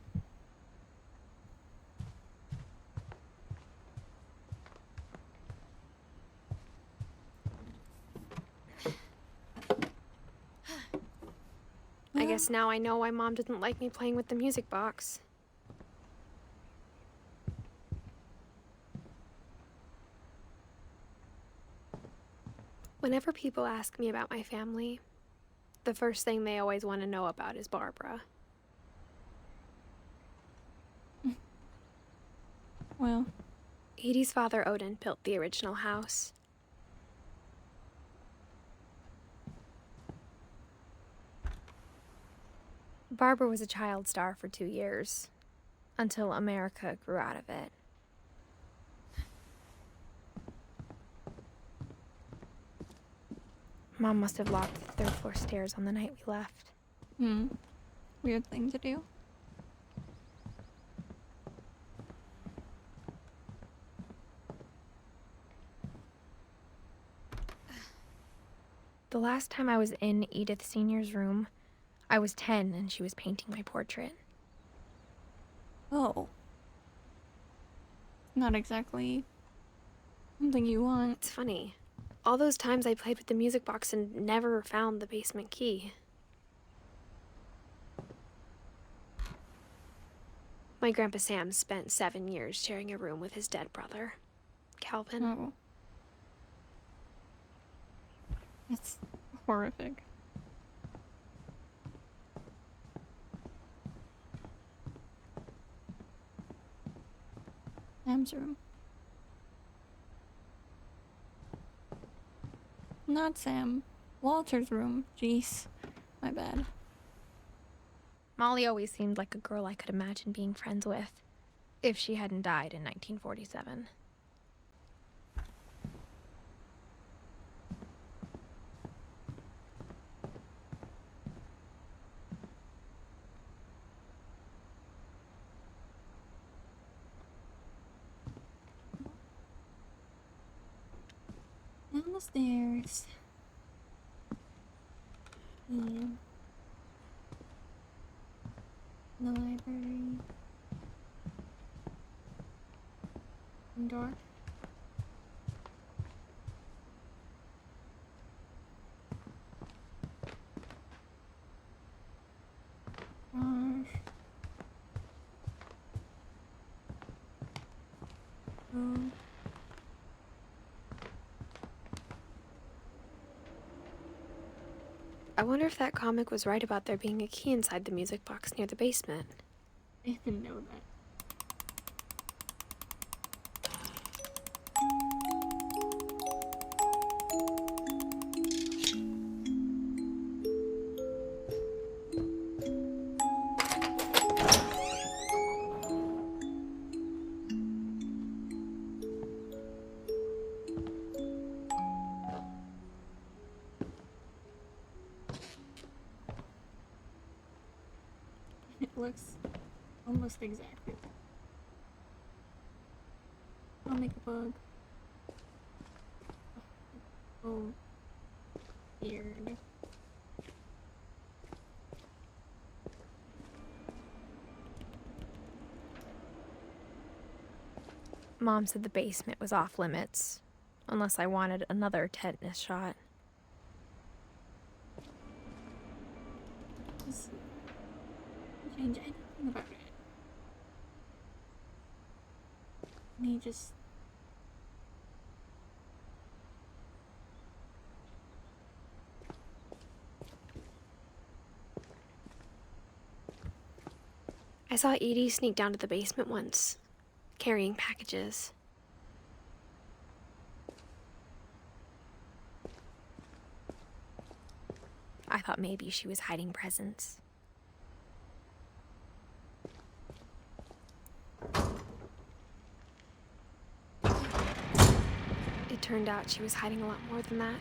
I guess now I know why Mom didn't like me playing with the music box. Whenever people ask me about my family, the first thing they always want to know about is Barbara. Well, Edie's father, Odin, built the original house. Barbara was a child star for 2 years, until America grew out of it. Mom must have locked the third floor stairs on the night we left. weird thing to do. The last time I was in Edith Sr.'s room, I was 10 and she was painting my portrait. Oh. Not exactly something you want. It's funny. All those times I played with the music box and never found the basement key. My Grandpa Sam spent 7 years sharing a room with his dead brother, Calvin. Oh. It's horrific. Sam's room. Not Sam. Walter's room. Jeez. My bad. Molly always seemed like a girl I could imagine being friends with, if she hadn't died in 1947. Down the stairs. Yeah. The library. Door. Gosh. Oh. I wonder if that comic was right about there being a key inside the music box near the basement. I didn't know that. It looks almost exactly. I'll make a bug. Oh, weird. Mom said the basement was off limits, unless I wanted another tetanus shot. Doesn't change anything about it. And he just... I saw Edie sneak down to the basement once, carrying packages. I thought maybe she was hiding presents. It turned out she was hiding a lot more than that.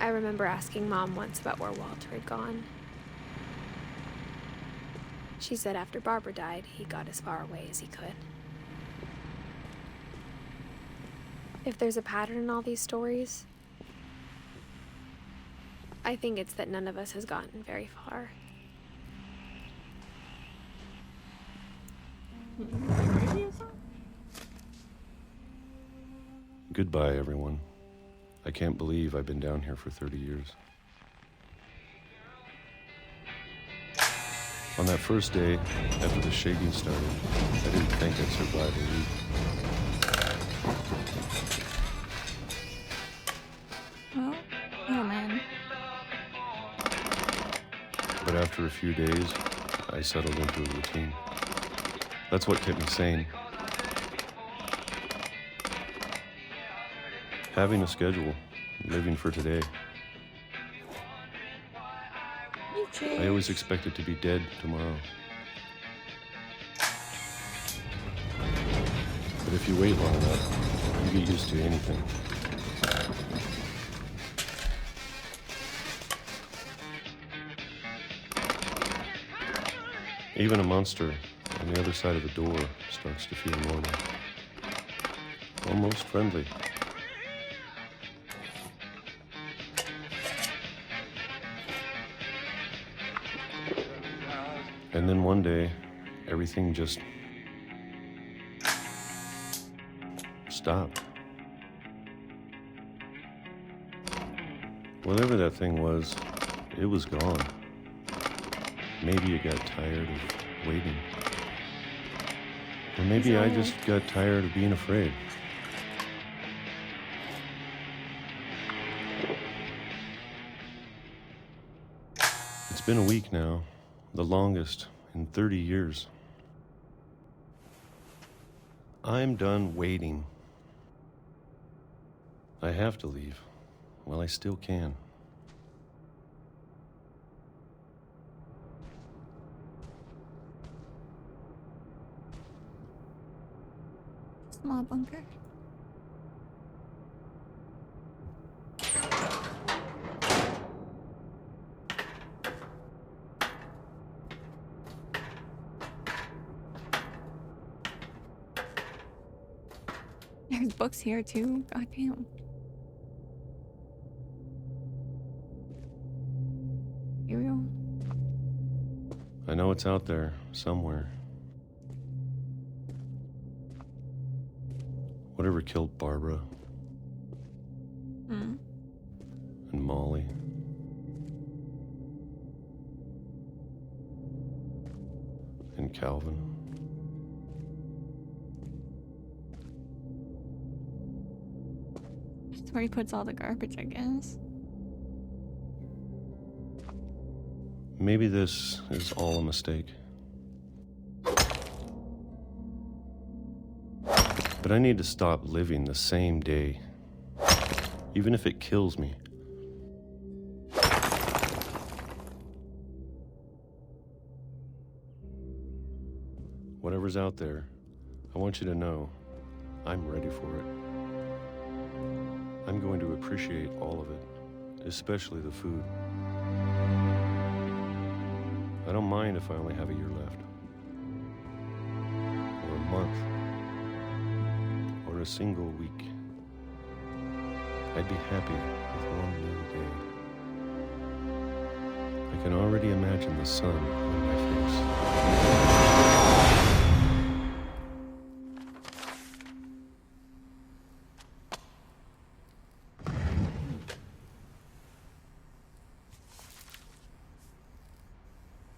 I remember asking Mom once about where Walter had gone. She said after Barbara died, he got as far away as he could. If there's a pattern in all these stories, I think it's that none of us has gotten very far. Goodbye, everyone. I can't believe I've been down here for 30 years. On that first day, after the shaking started, I didn't think I'd survive a week. Oh man. But after a few days, I settled into a routine. That's what kept me sane. Having a schedule, living for today. I always expected to be dead tomorrow. But if you wait long enough, you get used to anything. Even a monster on the other side of the door starts to feel normal. Almost friendly. And then one day, everything just stopped. Whatever that thing was, it was gone. Maybe it got tired of waiting. Or maybe I just got tired of being afraid. It's been a week now. The longest in 30 years. I'm done waiting. I have to leave while I still can. Small bunker. There's books here too. God damn. Ariel. I know it's out there somewhere. Whatever killed Barbara. And Molly. And Calvin. That's where he puts all the garbage, I guess. Maybe this is all a mistake. But I need to stop living the same day, even if it kills me. Whatever's out there, I want you to know I'm ready for it. I'm going to appreciate all of it, especially the food. I don't mind if I only have a year left. Or a month. for a single week, I'd be happy with one new day. I can already imagine the sun on my face.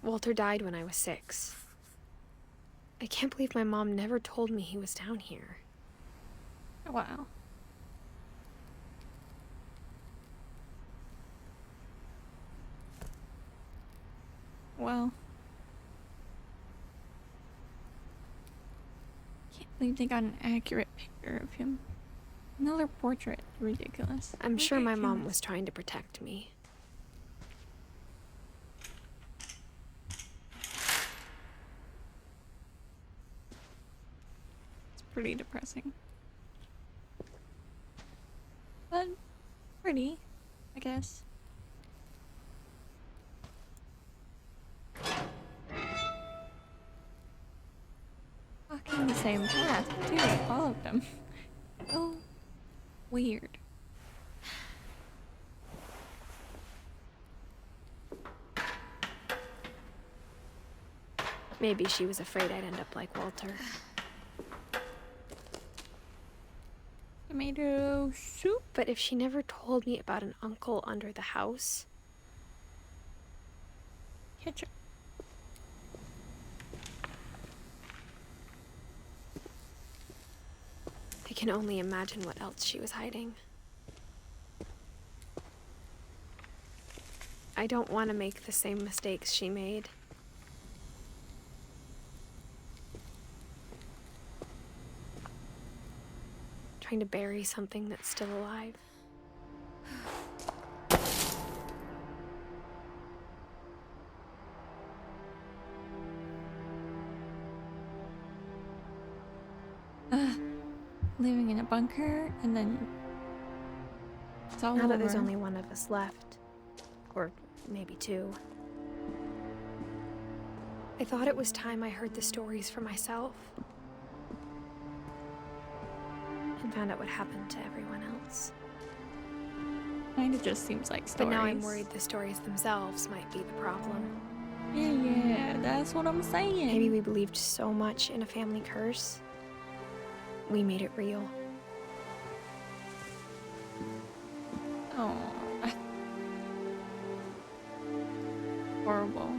Walter died when I was 6. I can't believe my mom never told me he was down here. Wow. Well. Can't believe they got an accurate picture of him. Another portrait. Ridiculous. I'm sure my mom was trying to protect me. It's pretty depressing. But pretty, I guess. Walking the same path, too, all of them. Oh, weird. Maybe she was afraid I'd end up like Walter. Tomato soup? But if she never told me about an uncle under the house... Ketchup. I can only imagine what else she was hiding. I don't want to make the same mistakes she made. Trying to bury something that's still alive. Living in a bunker, and then it's all Now over. that there's only one of us left, or maybe 2, I thought it was time I heard the stories for myself and found out what happened to everyone else. Kinda just seems like stories. But now I'm worried the stories themselves might be the problem. Yeah, that's what I'm saying. Maybe we believed so much in a family curse, we made it real. Oh, horrible.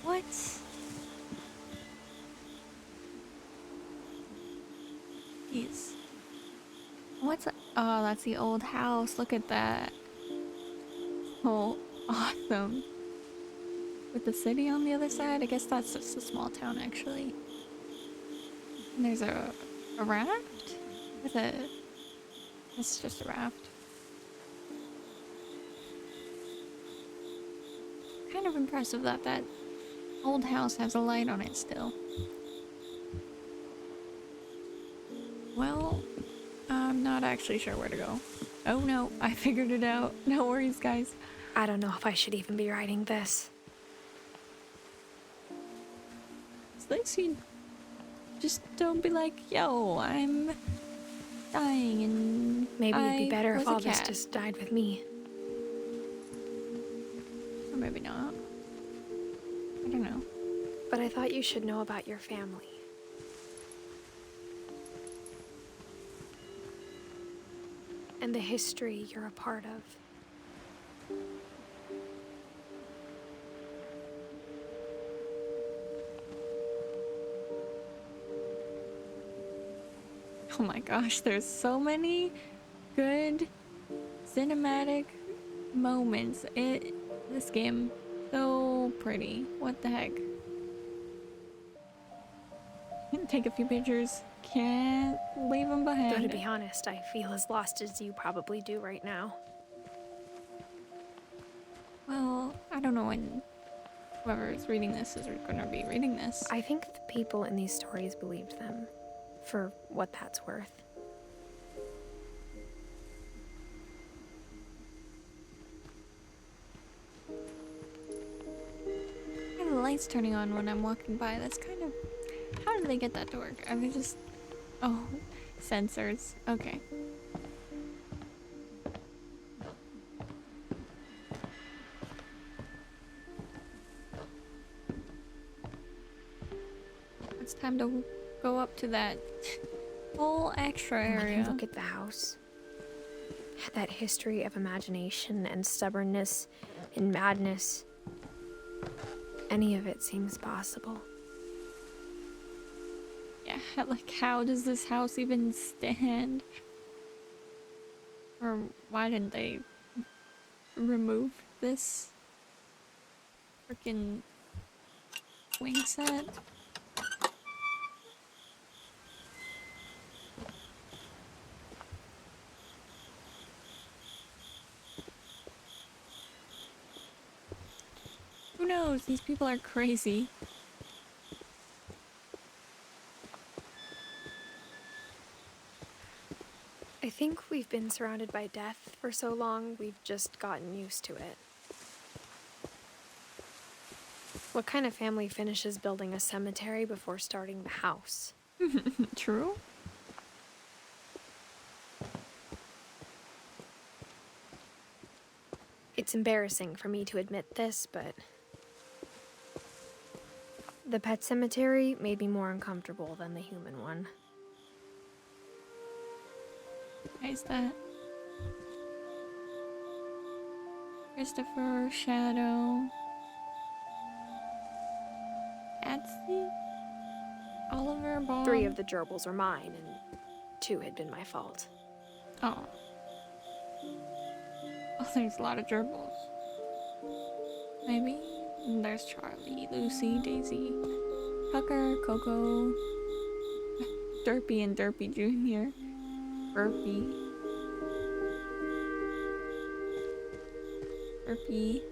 What? Jeez. What's that? Oh, that's the old house. Look at that. Oh, awesome. With the city on the other side? I guess that's just a small town, actually. And there's a raft? With a... It's just a raft. Kind of impressive that that old house has a light on it still. Well, I'm not actually sure where to go. Oh no, I figured it out. No worries, guys. I don't know if I should even be writing this. Lacey, just don't be like, yo, I'm dying and Maybe it'd be I better if was a all this cat. just died with me. Or maybe not. I don't know. But I thought you should know about your family. And the history you're a part of. Oh my gosh, there's so many good cinematic moments in this game. So pretty. What the heck? Take a few pictures. Can't leave them behind. Though to be honest, I feel as lost as you probably do right now. Well, I don't know when whoever is reading this is gonna be reading this. I think the people in these stories believed them, for what that's worth. I lights turning on when I'm walking by. That's kind of... How did they get that to work? I mean, just... Oh, sensors. Okay. It's time to go up to that whole extra And when area. you look at the house, that history of imagination and stubbornness and madness, any of it seems possible. Yeah, like how does this house even stand? Or why didn't they remove this freaking wing set? Who knows? These people are crazy. I think we've been surrounded by death for so long, we've just gotten used to it. What kind of family finishes building a cemetery before starting the house? True? It's embarrassing for me to admit this, but the pet cemetery made me more uncomfortable than the human one. Why is that? Christopher, Shadow, Patsy, Oliver, Bob. 3 of the gerbils were mine, and 2 had been my fault. Oh. Oh, there's a lot of gerbils. Maybe. And there's Charlie, Lucy, Daisy, Tucker, Coco, Derpy and Derpy Jr., Burpee, Burpee,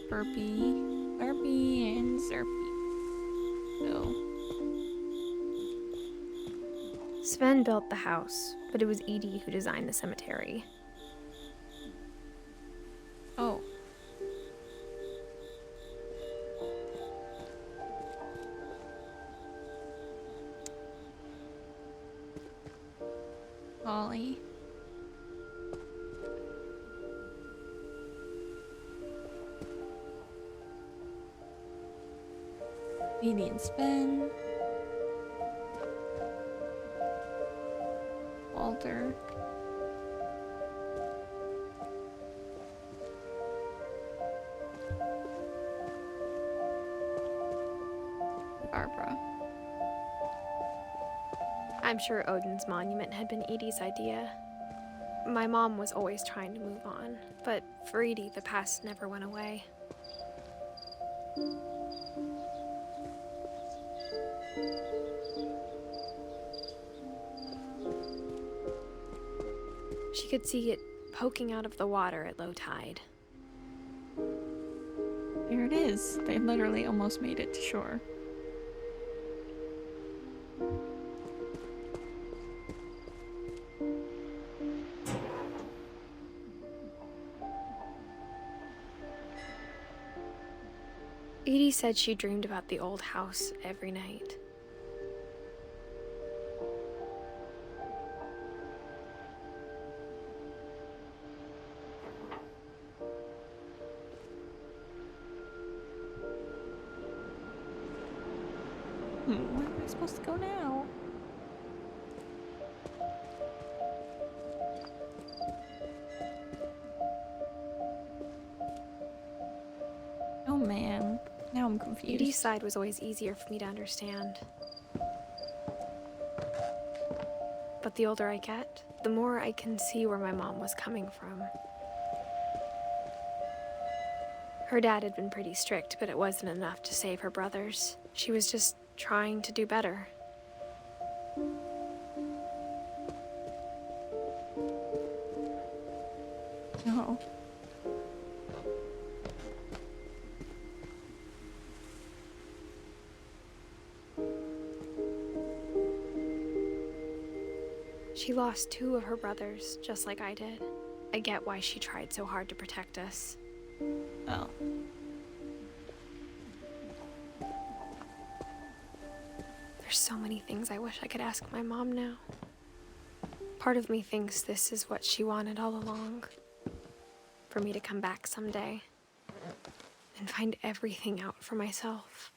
Burpee, Burpee, and Zerpy. So, Sven built the house, but it was Edie who designed the cemetery. oh. Ollie. Edie and Sven. Walter. Barbara. I'm sure Odin's monument had been Edie's idea. My mom was always trying to move on, but for Edie, the past never went away. She could see it poking out of the water at low tide. Here it is. They literally almost made it to shore. Edie said she dreamed about the old house every night. Where am I supposed to go now? Oh man, now I'm confused. Edie's side was always easier for me to understand. But the older I get, the more I can see where my mom was coming from. Her dad had been pretty strict, but it wasn't enough to save her brothers. She was just trying to do better. Oh. She lost 2 of her brothers, just like I did. I get why she tried so hard to protect us. Oh. There's so many things I wish I could ask my mom now. Part of me thinks this is what she wanted all along. For me to come back someday and find everything out for myself.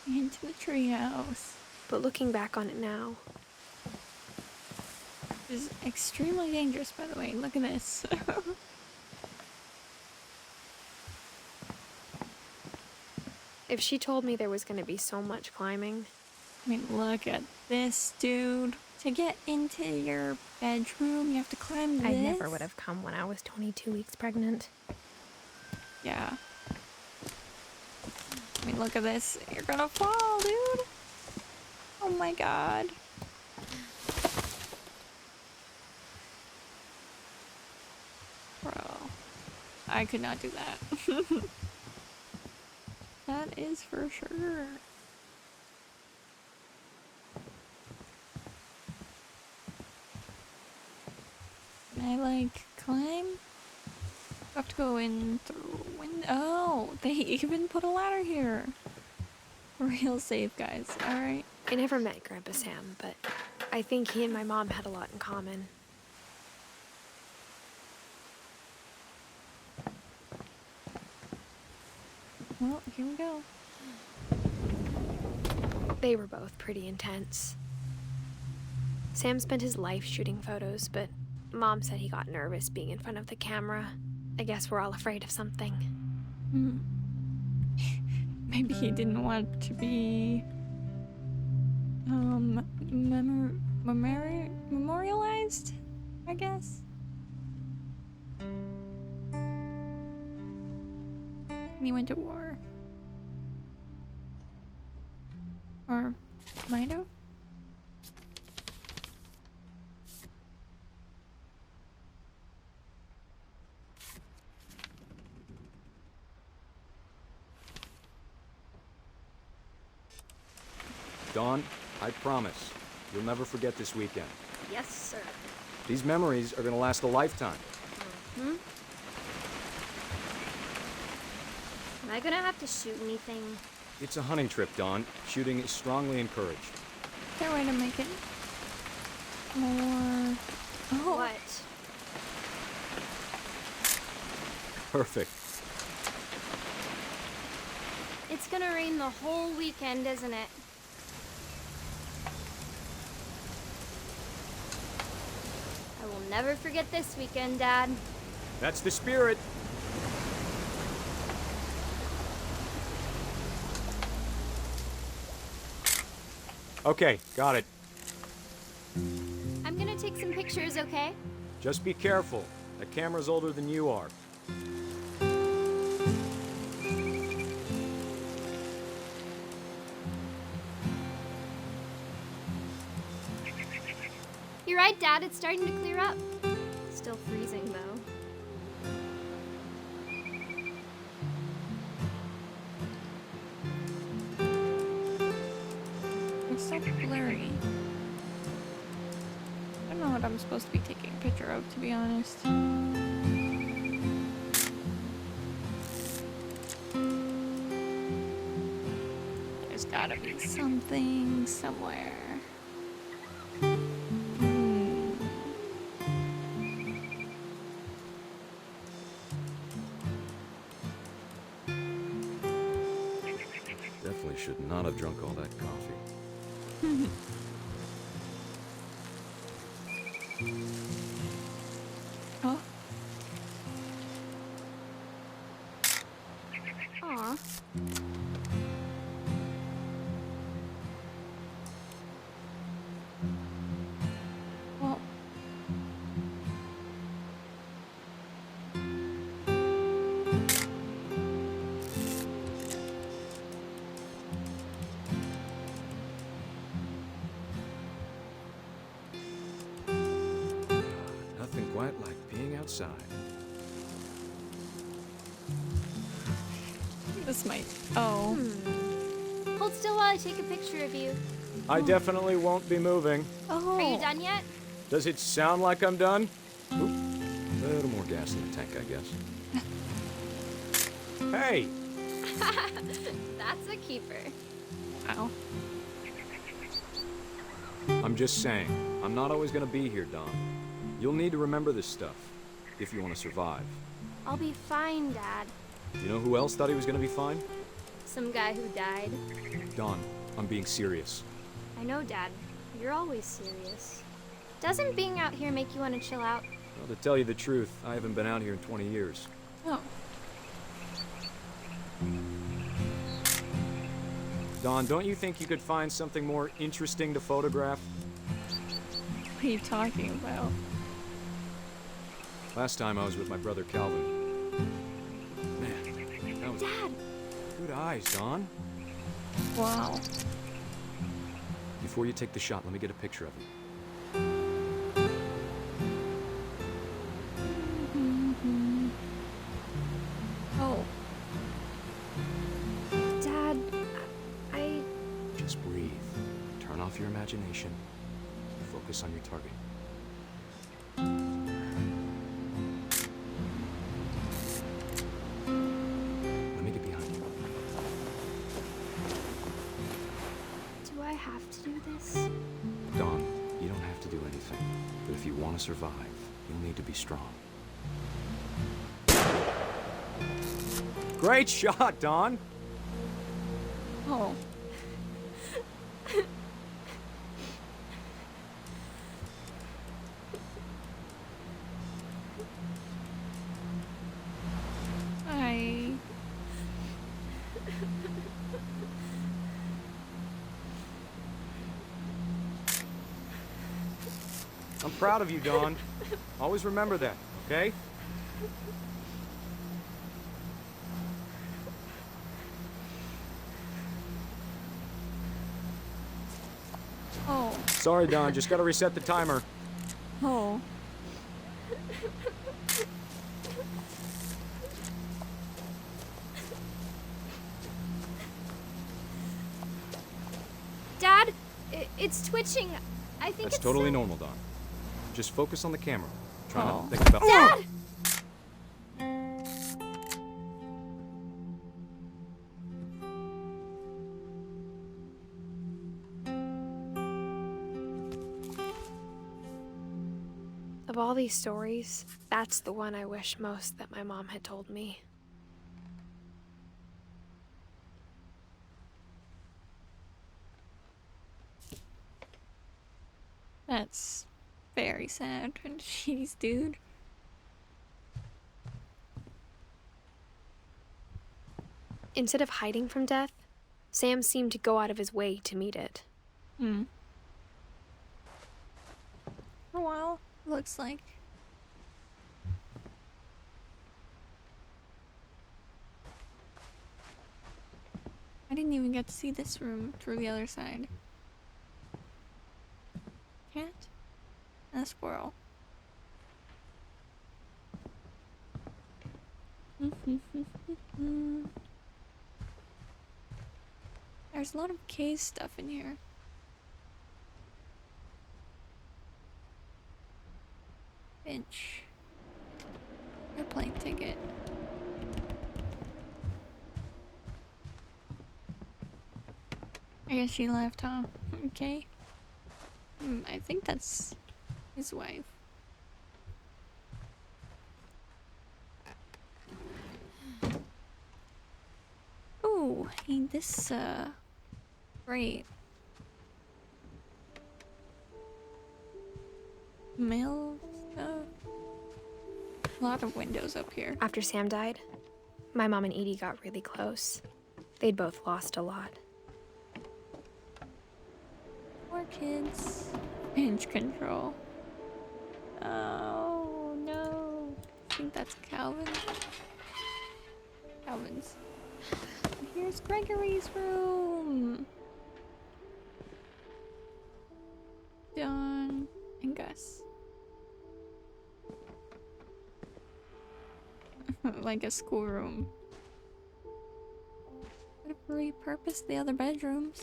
Into the treehouse. But looking back on it now, This is extremely dangerous, by the way. Look at this. if she told me there was going to be so much climbing, I mean, look at this, dude. To get into your bedroom, you have to climb this. I never would have come when I was 22 weeks pregnant. Yeah. I mean, look at this. You're gonna fall, dude. Oh my god. Bro. I could not do that. That is for sure. Can I, like, climb? I have to go in through a window. Oh, they even put a ladder here. Real safe, guys. Alright. I never met Grandpa Sam, but I think he and my mom had a lot in common. Well, here we go. They were both pretty intense. Sam spent his life shooting photos, but Mom said he got nervous being in front of the camera. I guess we're all afraid of something. Hmm. Maybe he didn't want to be memorialized, I guess. He went to war. Or might have. Dawn, I promise, you'll never forget this weekend. Yes, sir. These memories are gonna last a lifetime. Hmm? Am I gonna have to shoot anything? It's a hunting trip, Dawn. Shooting is strongly encouraged. Is there a way to make it more... Oh. What? Perfect. It's gonna rain the whole weekend, isn't it? I will never forget this weekend, Dad. That's the spirit. Okay, got it. I'm gonna take some pictures, okay? Just be careful. The camera's older than you are. You're right, Dad. It's starting to clear up. Still freezing, though. It's so blurry. I don't know what I'm supposed to be taking a picture of, to be honest. There's gotta be something somewhere. Definitely should not have drunk all that coffee. Oh. Aw. Well. Nothing quite like being outside. This might... Oh. Hold still while I take a picture of you. I definitely won't be moving. Oh. Are you done yet? Does it sound like I'm done? Oop. A little more gas in the tank, I guess. Hey! That's a keeper. Wow. I'm just saying, I'm not always gonna be here, Dawn. You'll need to remember this stuff, if you want to survive. I'll be fine, Dad. You know who else thought he was gonna be fine? Some guy who died. Dawn, I'm being serious. I know, Dad. You're always serious. Doesn't being out here make you want to chill out? Well, to tell you the truth, I haven't been out here in 20 years. Oh. Dawn, don't you think you could find something more interesting to photograph? What are you talking about? Last time I was with my brother Calvin. Man, that was... Dad! Good eyes, Dawn. Wow. Before you take the shot, let me get a picture of him. Oh. Dad, I... Just breathe. Turn off your imagination. Focus on your target. Let me get behind you. Do I have to do this? Dawn, you don't have to do anything. But if you want to survive, you'll need to be strong. Great shot, Dawn! Oh. I'm proud of you, Dawn. Always remember that, okay? Oh. Sorry, Dawn. Just gotta reset the timer. Oh. Dad, it's twitching. I think That's it's totally normal, Dawn. Just focus on the camera. Try Oh. not to think about... Dad! Of all these stories, that's the one I wish most that my mom had told me. That's very sad. Jeez, dude. Instead of hiding from death, Sam seemed to go out of his way to meet it. Hmm. For a while, looks like. I didn't even get to see this room through the other side. Cat and a squirrel. There's a lot of cave stuff in here. Finch. Airplane ticket. I guess she left, huh? Okay. I think that's his wife. Oh, hey, this, great. Mail stuff. A lot of windows up here. After Sam died, my mom and Edie got really close. They'd both lost a lot. Poor kids. Pinch control. Oh no. I think that's Calvin. Calvin's. Here's Gregory's room. Dawn and Gus. Like a schoolroom. What repurpose the other bedrooms.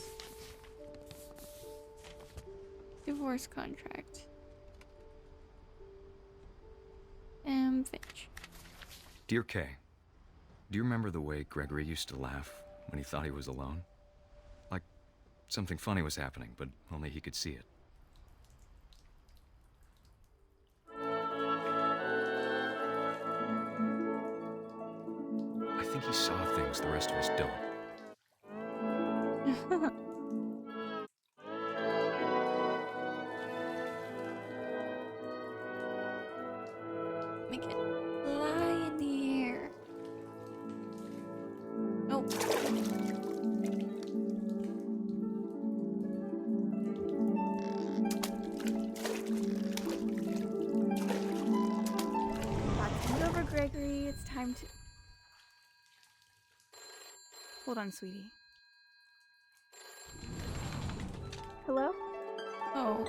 Divorce contract. Finch. Dear Kay, do you remember the way Gregory used to laugh when he thought he was alone? Like something funny was happening, but only he could see it. I think he saw things the rest of us don't. Make it fly in the air. Oh. Hand over, Gregory. It's time to... Hold on, sweetie. Hello? Oh.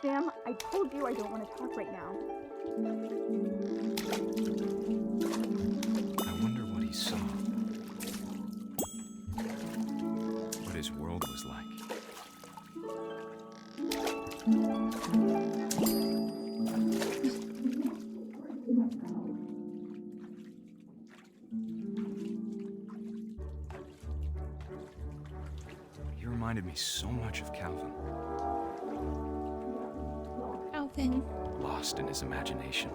Sam, I told you I don't want to talk right now. I wonder what he saw. What his world was like. He reminded me so much of Calvin. Calvin. Lost in his imagination.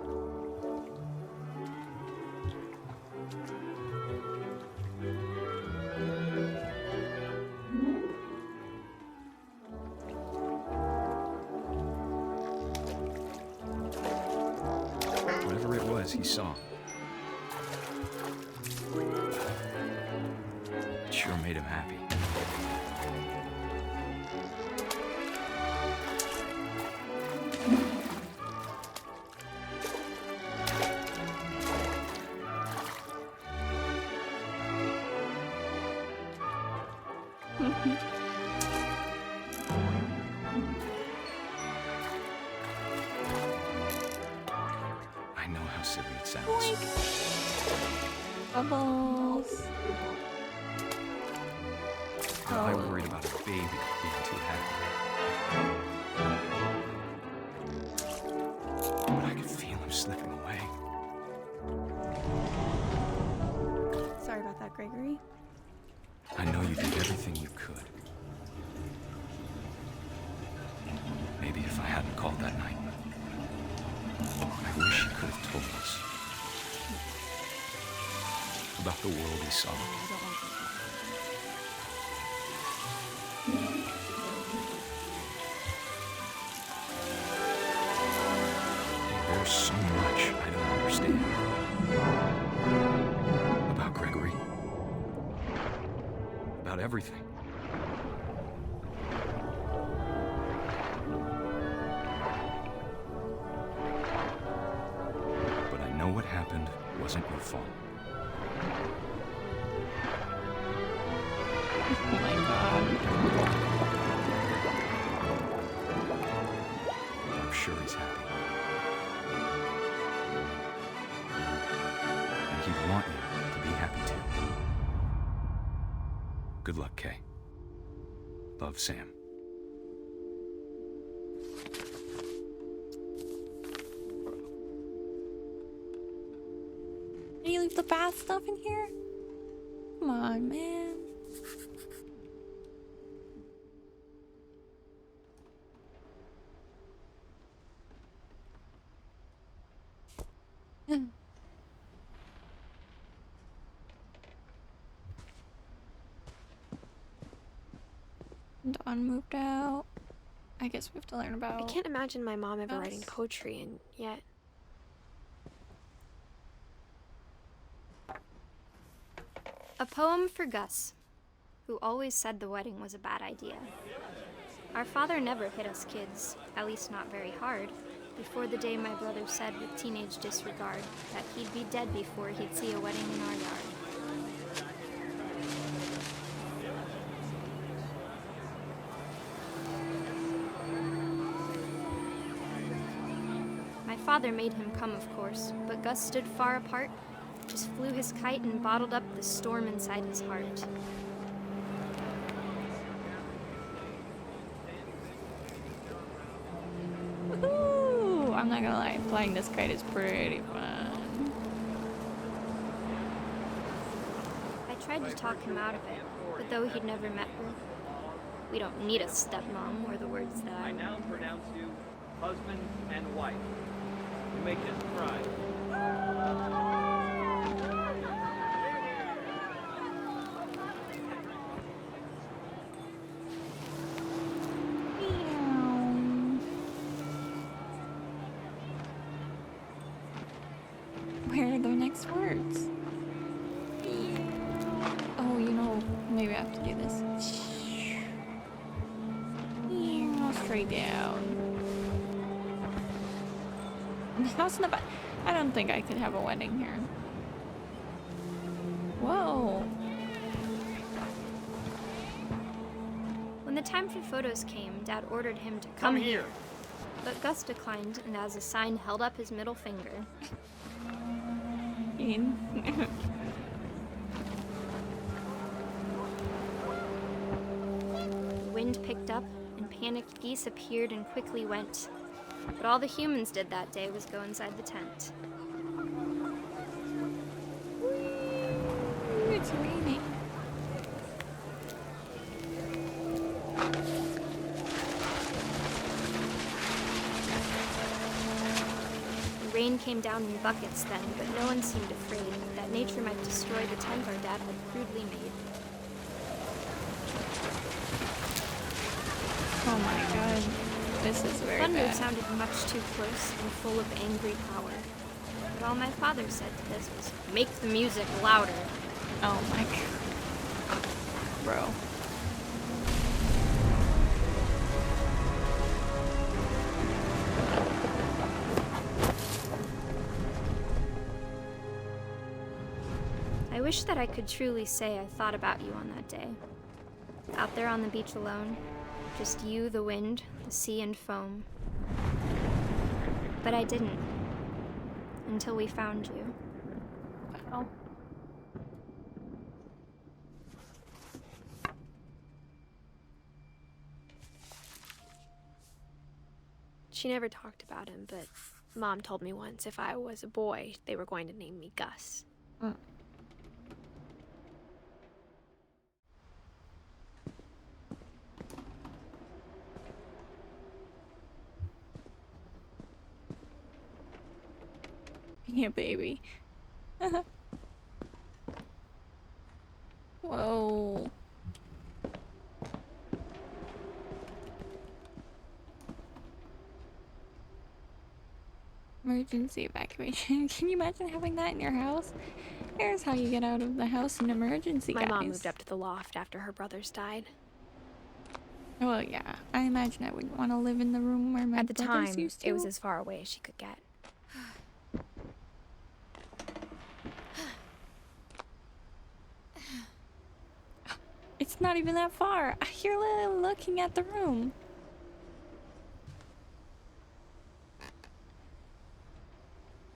Whatever it was he saw, it sure made him happy. I know how silly it sounds. Bubbles. I worried about a baby being too happy. But I could feel him slipping away. Sorry about that, Gregory. I know you did everything you could. Maybe if I hadn't called that night, I wish he could have told us about the world he saw. There's so much I don't understand about Gregory, about everything. But I know what happened wasn't your fault. Oh my god. I'm sure he's happy. And he'd want you to be happy too. Good luck, Kay. Love, Sam. Did you leave the bath stuff in here? Come on, man. Dawn moved out. I guess we have to learn about... I can't imagine my mom ever Gus. writing poetry, and yet... A poem for Gus, who always said the wedding was a bad idea. Our father never hit us kids, at least not very hard, before the day my brother said with teenage disregard that he'd be dead before he'd see a wedding in our yard. My father made him come, of course, but Gus stood far apart just flew his kite and bottled up the storm inside his heart. Woohoo! I'm not gonna lie, flying this kite is pretty fun. I tried to talk him out of it, but though he'd never met her, we don't need a stepmom, were the words that I now pronounce you husband and wife. You may kiss the bride. Where are their next words? Oh, you know, maybe I have to do this. Straight down. And the house in the back. I don't think I could have a wedding here. Whoa. When the time for photos came, Dad ordered him to come here. But Gus declined, and as a sign held up his middle finger. The wind picked up, and panicked geese appeared and quickly went. But all the humans did that day was go inside the tent. Ooh, it's raining. The rain came down in buckets then, but no one seemed afraid that nature might destroy the tent our dad had crudely made. Oh my god. This is very Thunder bad. sounded much too close and full of angry power. But all my father said to this was, "Make the music louder." Oh my god. Bro. I wish that I could truly say I thought about you on that day. Out there on the beach alone, just you, the wind, the sea, and foam. But I didn't. Until we found you. Oh. She never talked about him, but Mom told me once if I was a boy, they were going to name me Gus. Mm. Yeah, baby. Whoa. Emergency evacuation. Can you imagine having that in your house? Here's how you get out of the house in emergency, My guys. mom moved up to the loft after her brothers died. Well, yeah. I imagine I wouldn't want to live in the room where my At the brothers time, used to. it was as far away as she could get. It's not even that far. You're literally looking at the room.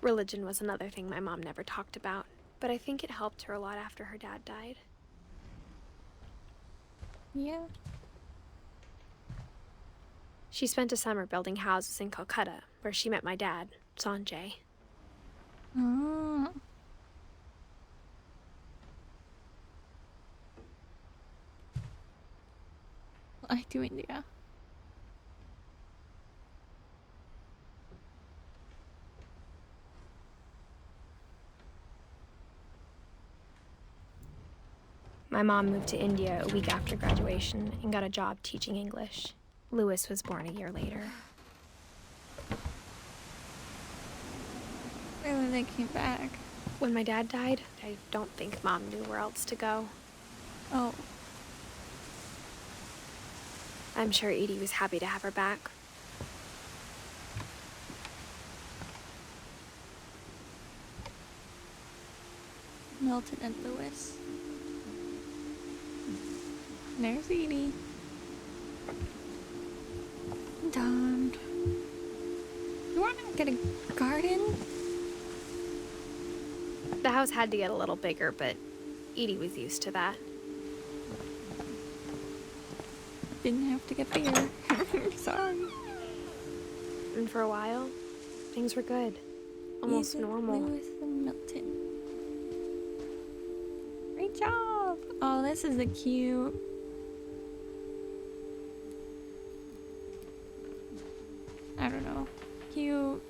Religion was another thing my mom never talked about, but I think it helped her a lot after her dad died. Yeah. She spent a summer building houses in Calcutta, where she met my dad, Sanjay. Oh. I do India. My mom moved to India a week after graduation and got a job teaching English. Louis was born a year later. Really, they came back. When my dad died, I don't think Mom knew where else to go. Oh. I'm sure Edie was happy to have her back. Milton and Louis. There's Edie. Dawn. You want to get a garden? The house had to get a little bigger, but Edie was used to that. Didn't have to get bigger. Sorry. And for a while, things were good. Almost normal. Lewis and Milton. Great job! Oh, this is a cute... I don't know. Cute...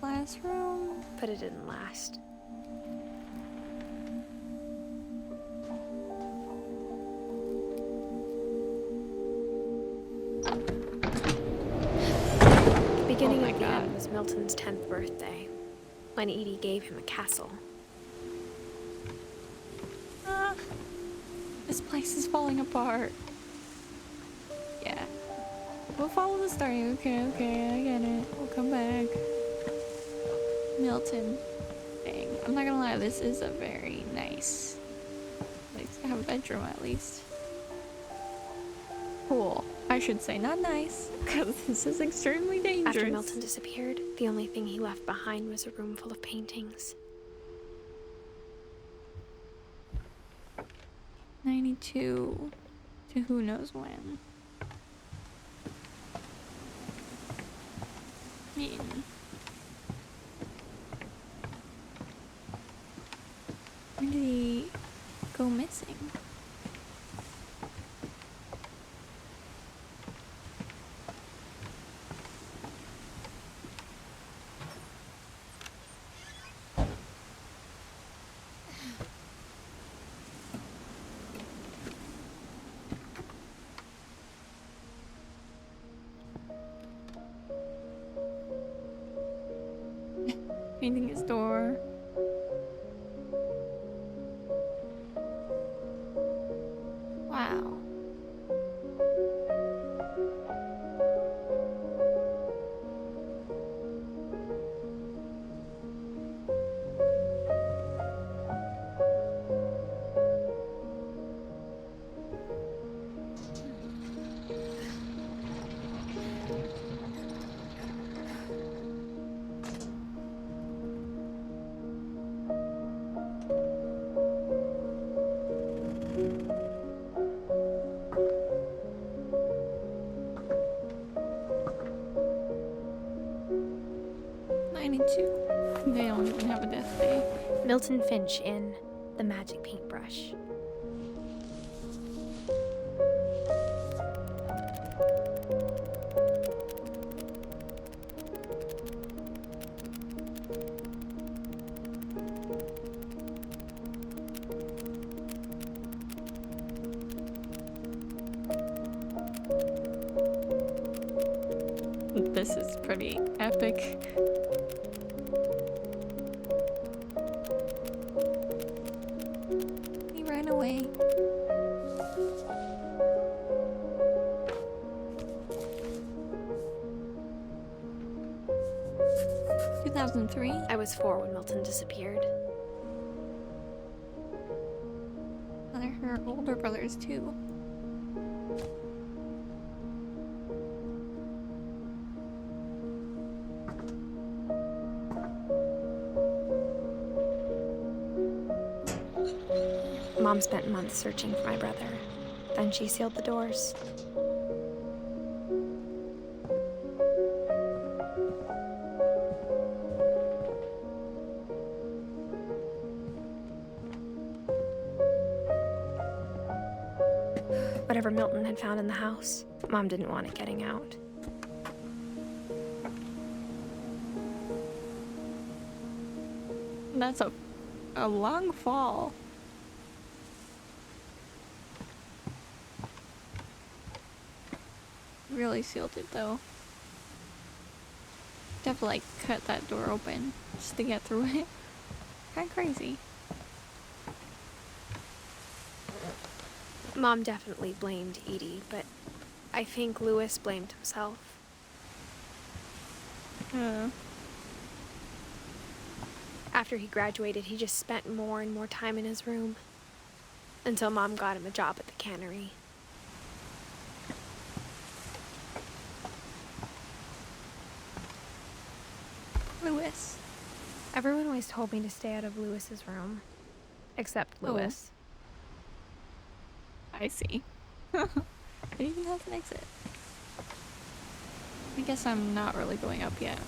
classroom? But it didn't last. The beginning of the end was Milton's 10th birthday, when Edie gave him a castle. This place is falling apart. Yeah. We'll follow the story. Okay, I get it. We'll come back. Milton. Dang. I'm not gonna lie, this is a very nice place to have a bedroom at least. Cool. I should say not nice, because this is extremely dangerous. After Milton disappeared, the only thing he left behind was a room full of paintings. 92 to who knows when. I mean, when did he go missing? Painting his door. Wow. They don't even have a death day. Milton Finch in The Magic Paintbrush. This is pretty epic. He ran away. I was 4 when Milton disappeared. Well, they're her older brothers too. Mom spent months searching for my brother. Then she sealed the doors. Whatever Milton had found in the house, Mom didn't want it getting out. That's a long fall. Really sealed it though. Have to like cut that door open just to get through it. Kinda crazy. Mom definitely blamed Edie, but I think Lewis blamed himself. After he graduated, he just spent more and more time in his room until Mom got him a job at the cannery. Lewis? Everyone always told me to stay out of Lewis's room. Except Lewis. I see. It even has an exit. I guess I'm not really going up yet.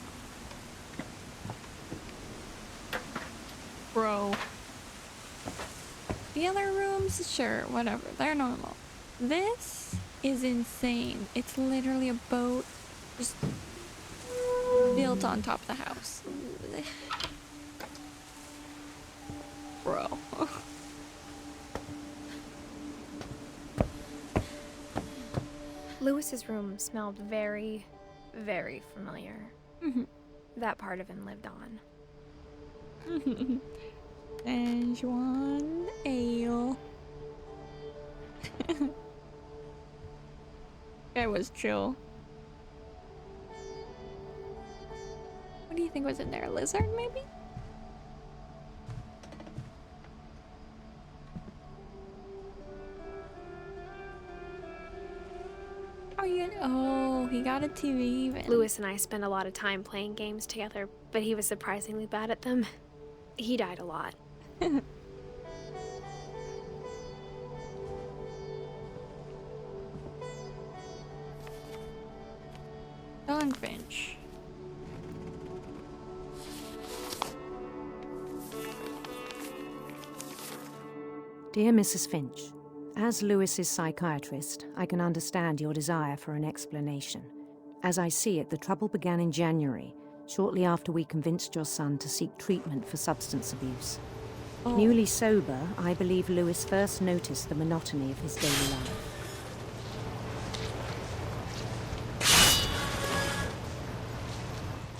Bro. The other rooms, sure, whatever. They're normal. This is insane. It's literally a boat just built on top of the house. Bro. Lewis's room smelled very, very familiar. That part of him lived on. Anjuan ale. That was chill. What do you think was in there? A lizard, maybe? Oh, he got a TV even. Lewis and I spent a lot of time playing games together, but he was surprisingly bad at them. He died a lot. Edith Finch. Dear Mrs. Finch, as Lewis's psychiatrist, I can understand your desire for an explanation. As I see it, the trouble began in January, shortly after we convinced your son to seek treatment for substance abuse. Newly sober, I believe Lewis first noticed the monotony of his daily life.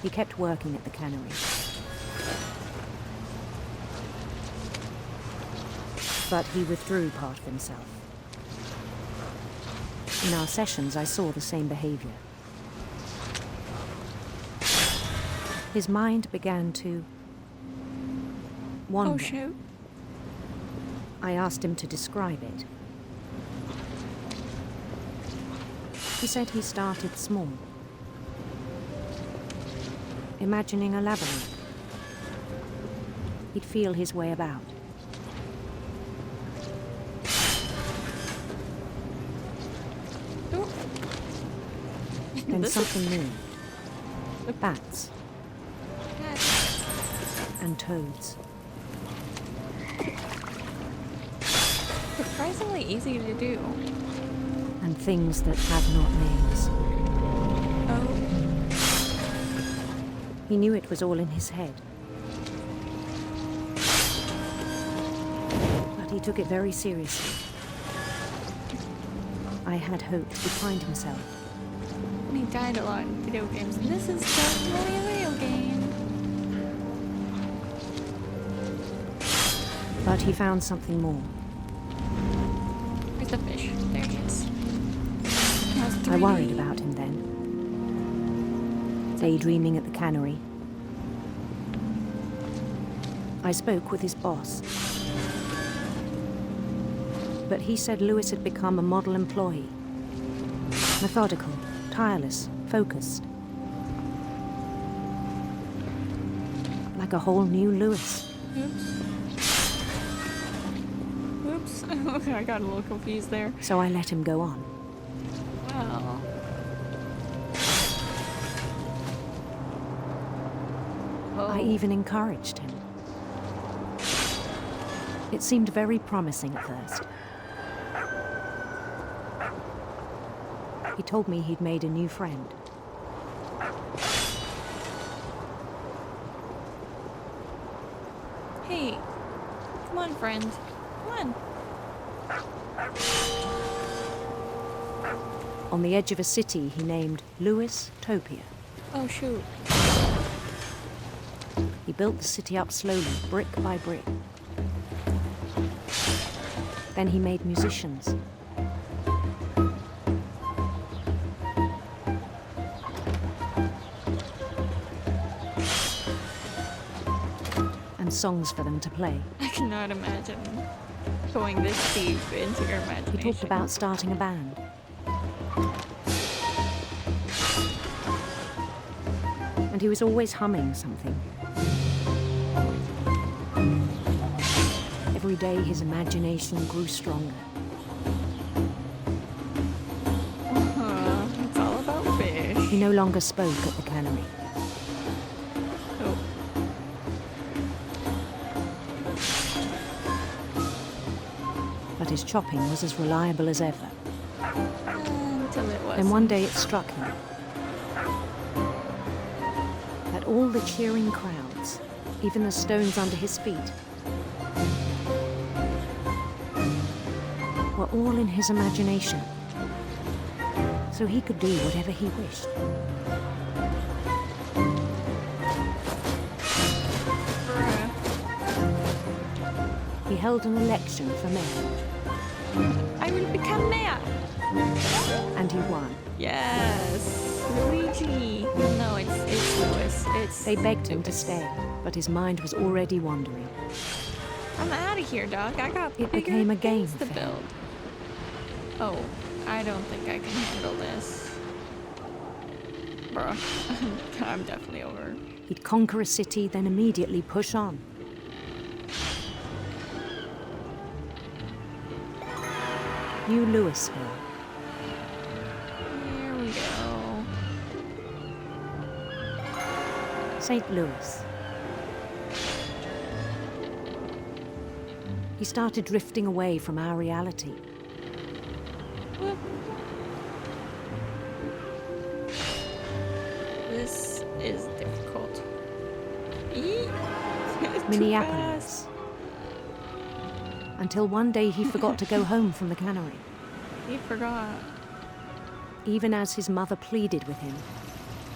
He kept working at the cannery. But he withdrew part of himself. In our sessions, I saw the same behavior. His mind began to wander. Oh, shoot. I asked him to describe it. He said he started small, imagining a labyrinth. He'd feel his way about. Then something moved. Bats. And toads. Surprisingly easy to do. And things that have not names. Oh. He knew it was all in his head. But he took it very seriously. I had hoped he'd find himself. He died a lot in video games, and this is definitely a video game. But he found something more. Where's the fish? There he is. I worried about him then. Daydreaming at the cannery. I spoke with his boss. But he said Lewis had become a model employee. Methodical, tireless, focused. Like a whole new Lewis. Oops. Oops. I got a little confused there. So I let him go on. Wow. I even encouraged him. It seemed very promising at first. He told me he'd made a new friend. Hey, come on, friend. Come on. On the edge of a city he named Lewis Topia. Oh, shoot. He built the city up slowly, brick by brick. Then he made musicians. And songs for them to play. I cannot imagine going this deep into your imagination. He talked about starting a band. And and he was always humming something. Every day his imagination grew stronger. It's all about fish. He no longer spoke at the cannery. Oh. But his chopping was as reliable as ever. Until it was. And one day it struck him that all the cheering crowds, even the stones under his feet, were all in his imagination, so he could do whatever he wished. He held an election for mayor. I will become mayor! And he won. Yes! Luigi! No, it's Louis. They begged him to stay, but his mind was already wandering. I'm out of here, Doc. I got It became a game to for him. build. Oh, I don't think I can handle this. Bruh, I'm definitely over. He'd conquer a city, then immediately push on. New Louisville. Here we go. St. Louis. He started drifting away from our reality. This is difficult. Minneapolis. Until one day he forgot to go home from the cannery. He forgot. Even as his mother pleaded with him,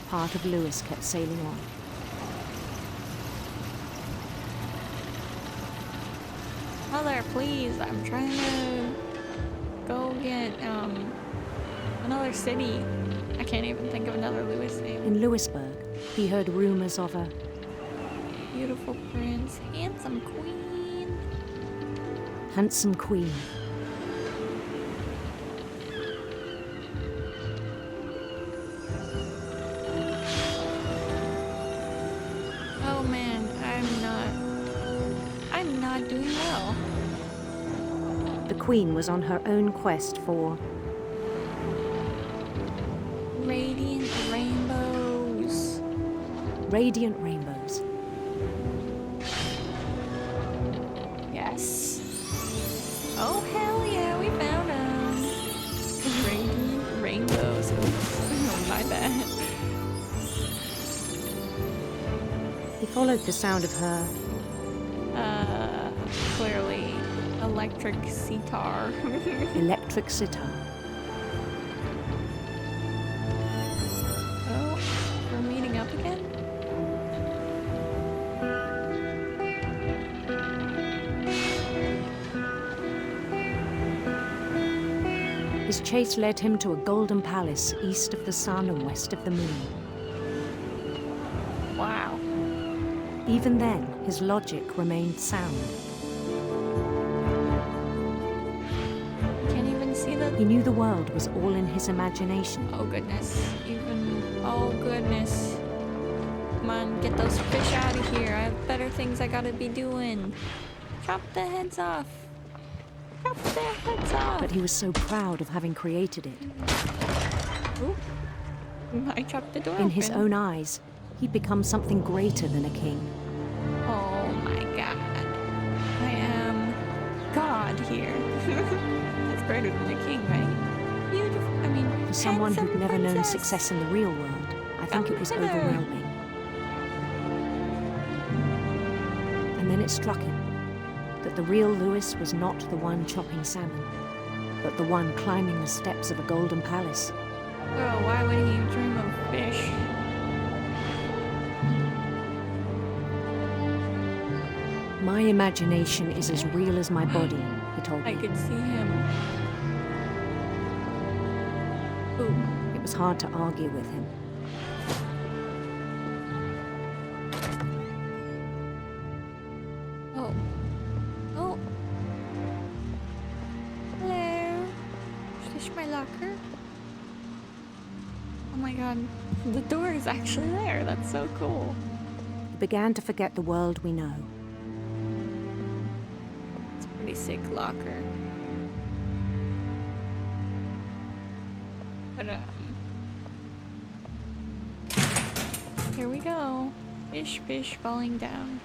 part of Louis kept sailing on. Mother, please, I'm trying to go get another city. I can't even think of another Louis name. In Louisburg, he heard rumors of a Beautiful prince, handsome queen. handsome queen. Oh man, I'm not doing well. The queen was on her own quest for Radiant rainbows. radiant rainbows. Yes. Oh hell yeah, we found them. Radiant rainbows. Oh, my bad. He followed the sound of her Clearly electric sitar. electric sitar. Oh, we're meeting up again? His chase led him to a golden palace east of the sun and west of the moon. Wow. Even then, his logic remained sound. Can't even see the... He knew the world was all in his imagination. Oh goodness. Oh goodness. Come on, get those fish out of here. I have better things I gotta be doing. Chop the heads off. Chop their heads off. But he was so proud of having created it. Ooh. I chopped the door In his open. own eyes, he'd become something greater than a king. Oh my god. I am God here. That's greater than a king, right? Beautiful. I mean, For someone who'd handsome never known princess. success in the real world, I think it was Hello. overwhelming. And then it struck him that the real Louis was not the one chopping salmon, but the one climbing the steps of a golden palace. Oh, why would he dream of fish? My imagination is as real as my body, he told I me. could see him. Ooh. It was hard to argue with him. Oh. Oh. Hello. Is this my locker? Oh my god, the door is actually there. That's so cool. He began to forget the world we know. It's a pretty sick locker. But, here we go. Fish falling down.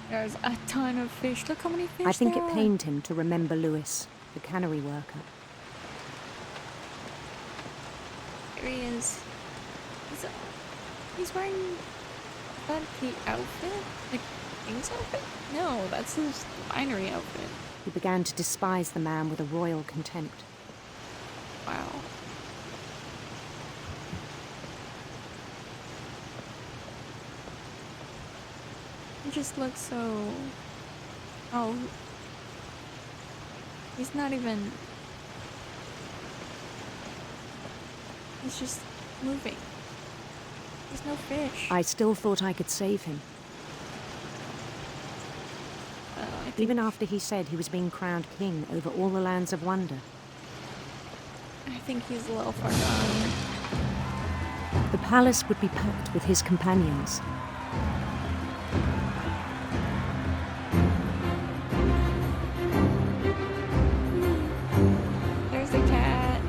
There's a ton of fish. Look how many fish I think there it are. pained him to remember Lewis, the cannery worker. Here he is. He's wearing that the outfit? Like King's outfit? No, that's his winery outfit. He began to despise the man with a royal contempt. Wow. He just looks so... Oh. He's not even... He's just moving. There's no fish. I still thought I could save him. Even after he said he was being crowned king over all the lands of wonder. I think he's a little far gone. The palace would be packed with his companions. There's a cat.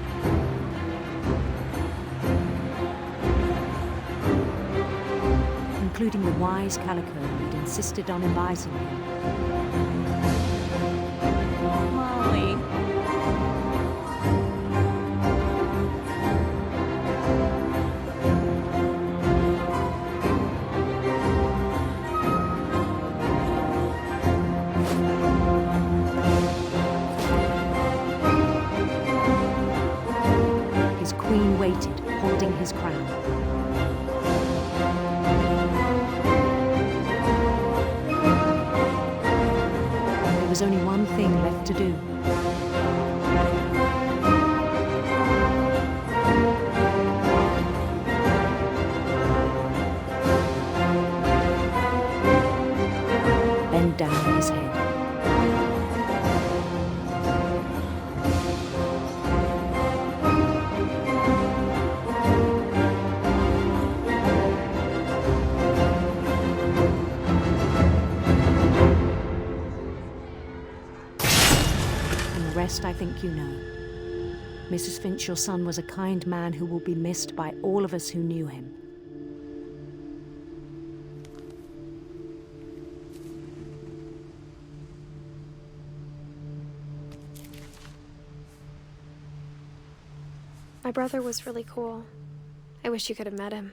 Including the wise Calico who'd insisted on advising him. Molly. His queen waited, holding his crown. There was only one thing left to do. Bend down his head. I think you know. Mrs. Finch, your son was a kind man who will be missed by all of us who knew him. My brother was really cool. I wish you could have met him.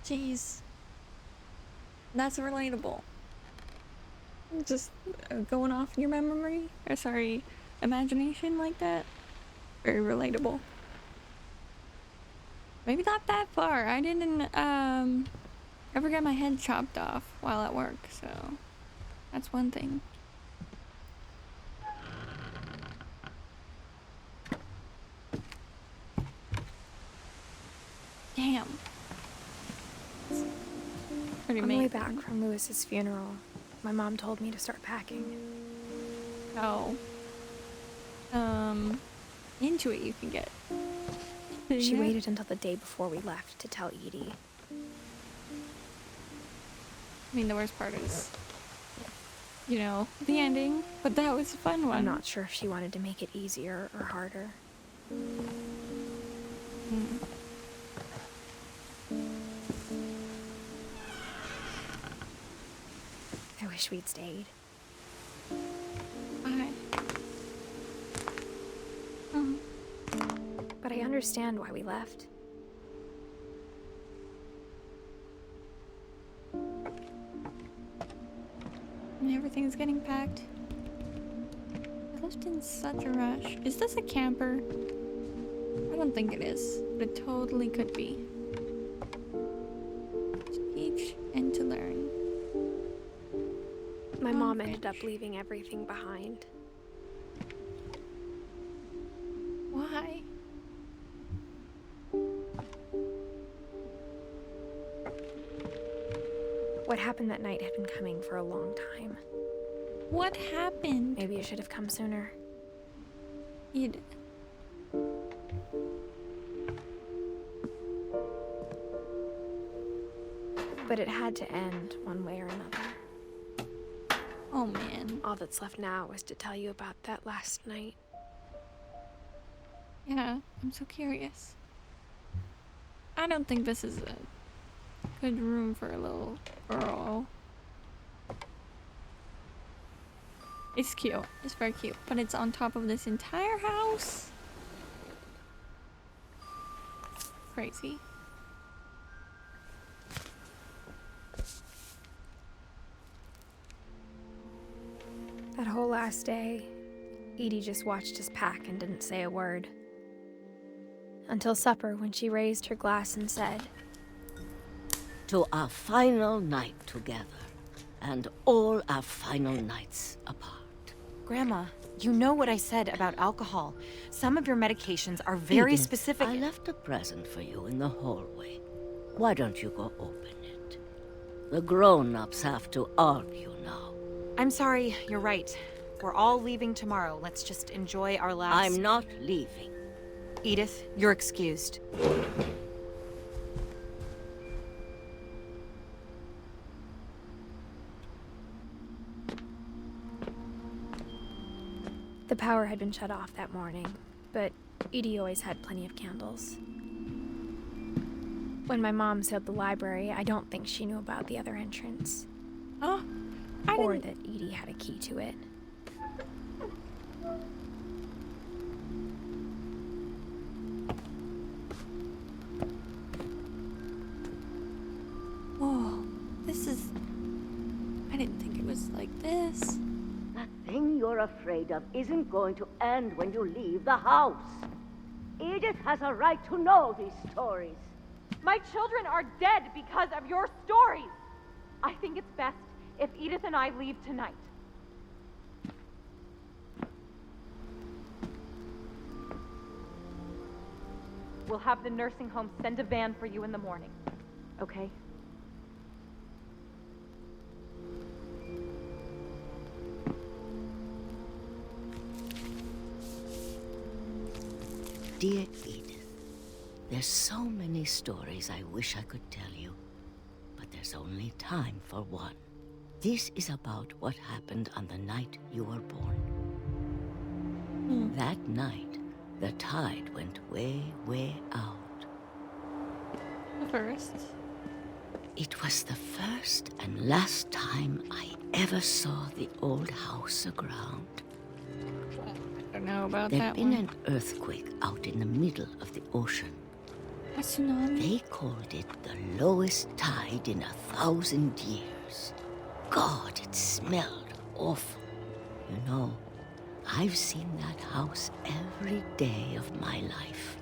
Jeez. That's relatable. Just going off in your memory, or sorry, imagination like that. Very relatable. Maybe not that far. I didn't ever get my head chopped off while at work, so that's one thing. Damn. On the way back from Lewis's funeral, my mom told me to start packing. Oh. Into it you can get. She waited until the day before we left to tell Edie. I mean, the worst part is, you know, the ending, but that was a fun one. I'm not sure if she wanted to make it easier or harder. I wish we'd stayed. Why? But I understand why we left. And everything's getting packed. I left in such a rush. Is this a camper? I don't think it is, but it totally could be. To teach and to learn. My mom ended up leaving everything behind. Why? What happened that night had been coming for a long time. What happened? Maybe it should have come sooner. You'd... But it had to end one way or another. Oh man. All that's left now was to tell you about that last night. Yeah, I'm so curious. I don't think this is a good room for a little girl. It's cute. It's very cute. But it's on top of this entire house. Crazy. That whole last day, Edie just watched us pack and didn't say a word. Until supper, when she raised her glass and said, "To our final night together, and all our final nights apart." Grandma, you know what I said about alcohol. Some of your medications are very Edith, specific. I left a present for you in the hallway. Why don't you go open it? The grown-ups have to argue now. I'm sorry, you're right. We're all leaving tomorrow. Let's just enjoy our last... I'm not leaving. Edith, you're excused. The power had been shut off that morning, but Edie always had plenty of candles. When my mom sealed the library, I don't think she knew about the other entrance. Oh, or that Edie had a key to it. Whoa, this is... I didn't think it was like this. That thing you're afraid of isn't going to end when you leave the house. Edith has a right to know these stories. My children are dead because of your stories. I think it's best if Edith and I leave tonight. We'll have the nursing home send a van for you in the morning, okay? Dear Edith, there's so many stories I wish I could tell you, but there's only time for one. This is about what happened on the night you were born. That night, the tide went way, way out. The first? It was the first and last time I ever saw the old house aground. I don't know about There'd that been one. an earthquake out in the middle of the ocean. A tsunami? They called it the lowest tide in 1,000 years. God, it smelled awful. You know, I've seen that house every day of my life.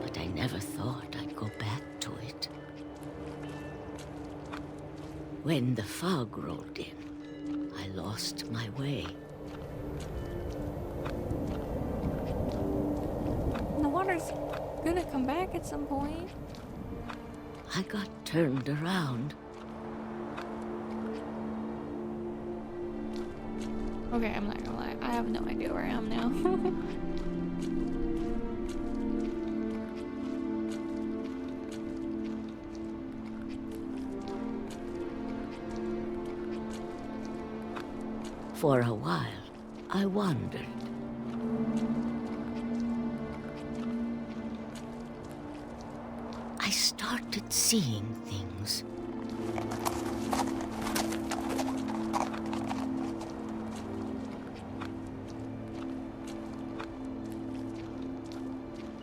But I never thought I'd go back to it. When the fog rolled in, I lost my way. The water's gonna come back at some point. I got turned around. Okay, I'm not gonna lie. I have no idea where I am now. For a while, I wandered. I started seeing things.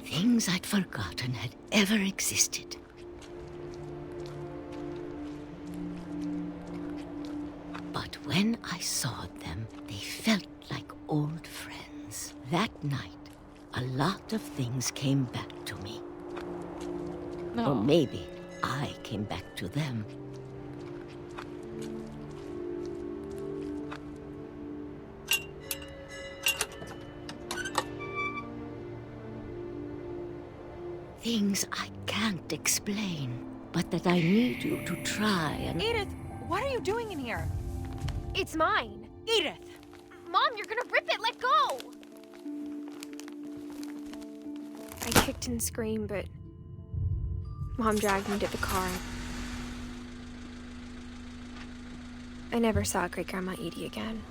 Things I'd forgotten had ever existed. But when I saw them, they felt like old friends. That night, a lot of things came back to me. Or maybe I came back to them. Things I can't explain, but that I need you to try and... Edith, what are you doing in here? It's mine. Edith! Mom, you're gonna rip it! Let go! I kicked and screamed, but Mom dragged me to the car. I never saw Great-Grandma Edie again.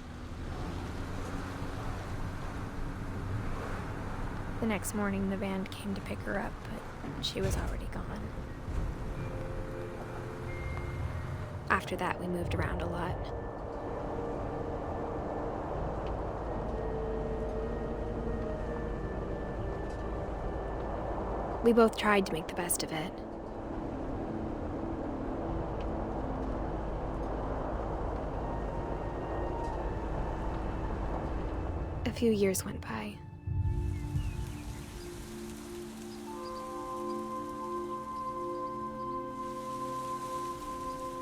The next morning, the van came to pick her up, but she was already gone. After that, we moved around a lot. We both tried to make the best of it. A few years went by.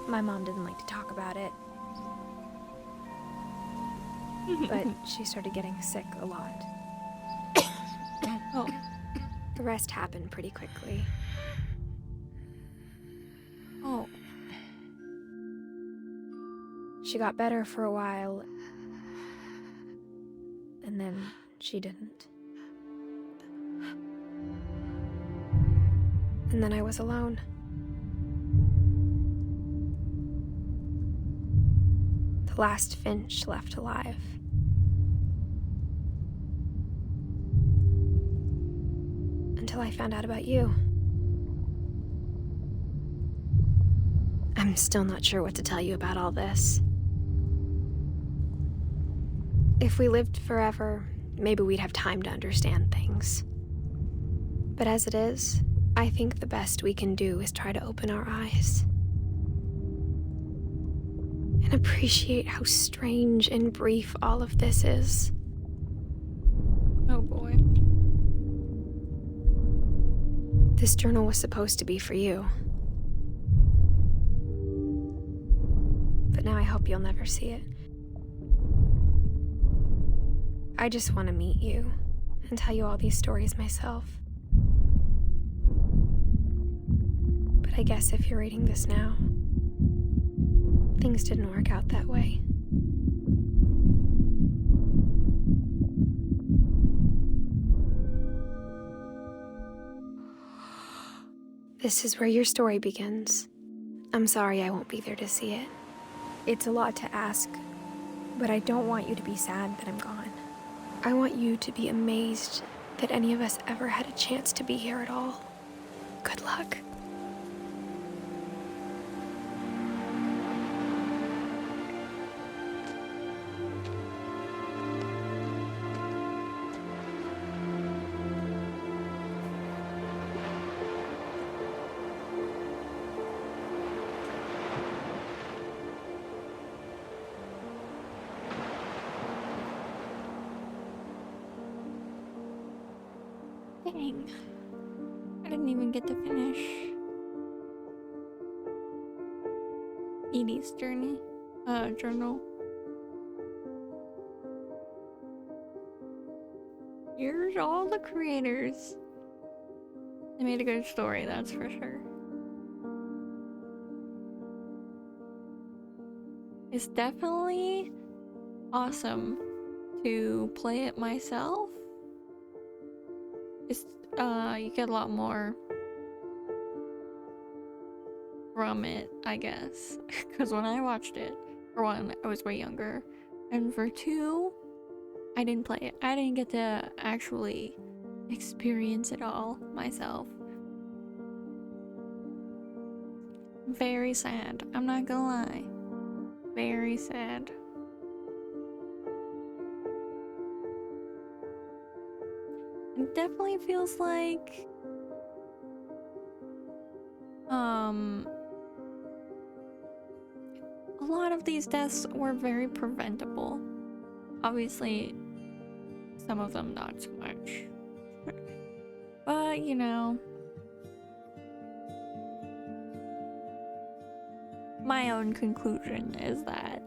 My mom didn't like to talk about it. But she started getting sick a lot. Oh. The rest happened pretty quickly. Oh. She got better for a while, and then she didn't. And then I was alone. The last Finch left alive. Until I found out about you. I'm still not sure what to tell you about all this. If we lived forever, maybe we'd have time to understand things. But as it is, I think the best we can do is try to open our eyes. And appreciate how strange and brief all of this is. Oh boy. This journal was supposed to be for you. But now I hope you'll never see it. I just want to meet you and tell you all these stories myself. But I guess if you're reading this now, things didn't work out that way. This is where your story begins. I'm sorry I won't be there to see it. It's a lot to ask, but I don't want you to be sad that I'm gone. I want you to be amazed that any of us ever had a chance to be here at all. Good luck. Dang. I didn't even get to finish Edie's journal. Here's all the creators. They made a good story, that's for sure. It's definitely awesome to play it myself. It's you get a lot more from it, I guess. Because when I watched it, for one, I was way younger, and for two, I didn't play it. I didn't get to actually experience it all myself. Very sad. I'm not gonna lie. Very sad. It definitely feels like a lot of these deaths were very preventable. Obviously, some of them not so much. But, you know, my own conclusion is that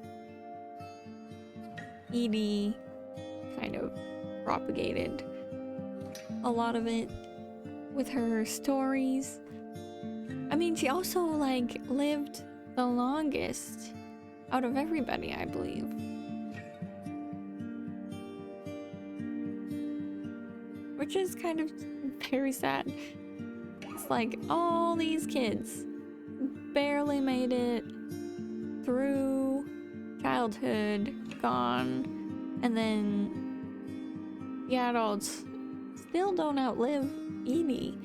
Edie kind of propagated a lot of it with her stories, I mean, she also, like, lived the longest out of everybody, I believe. Which is kind of very sad. It's like all these kids barely made it through childhood, gone, and then the adults still don't outlive Edie.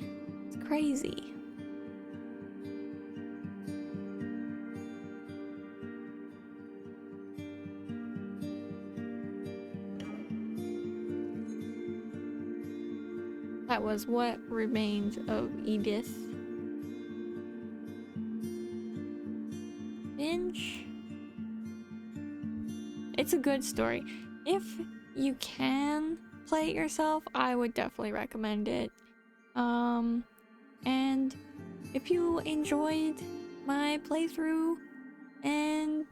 It's crazy. That was What Remains of Edith Finch. It's a good story. If you can play it yourself, I would definitely recommend it. And if you enjoyed my playthrough and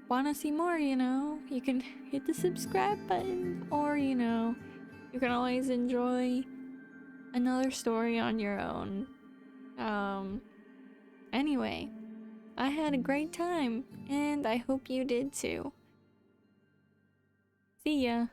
want to see more, you know, you can hit the subscribe button, or, you know, you can always enjoy another story on your own. Anyway, I had a great time, and I hope you did too. See ya.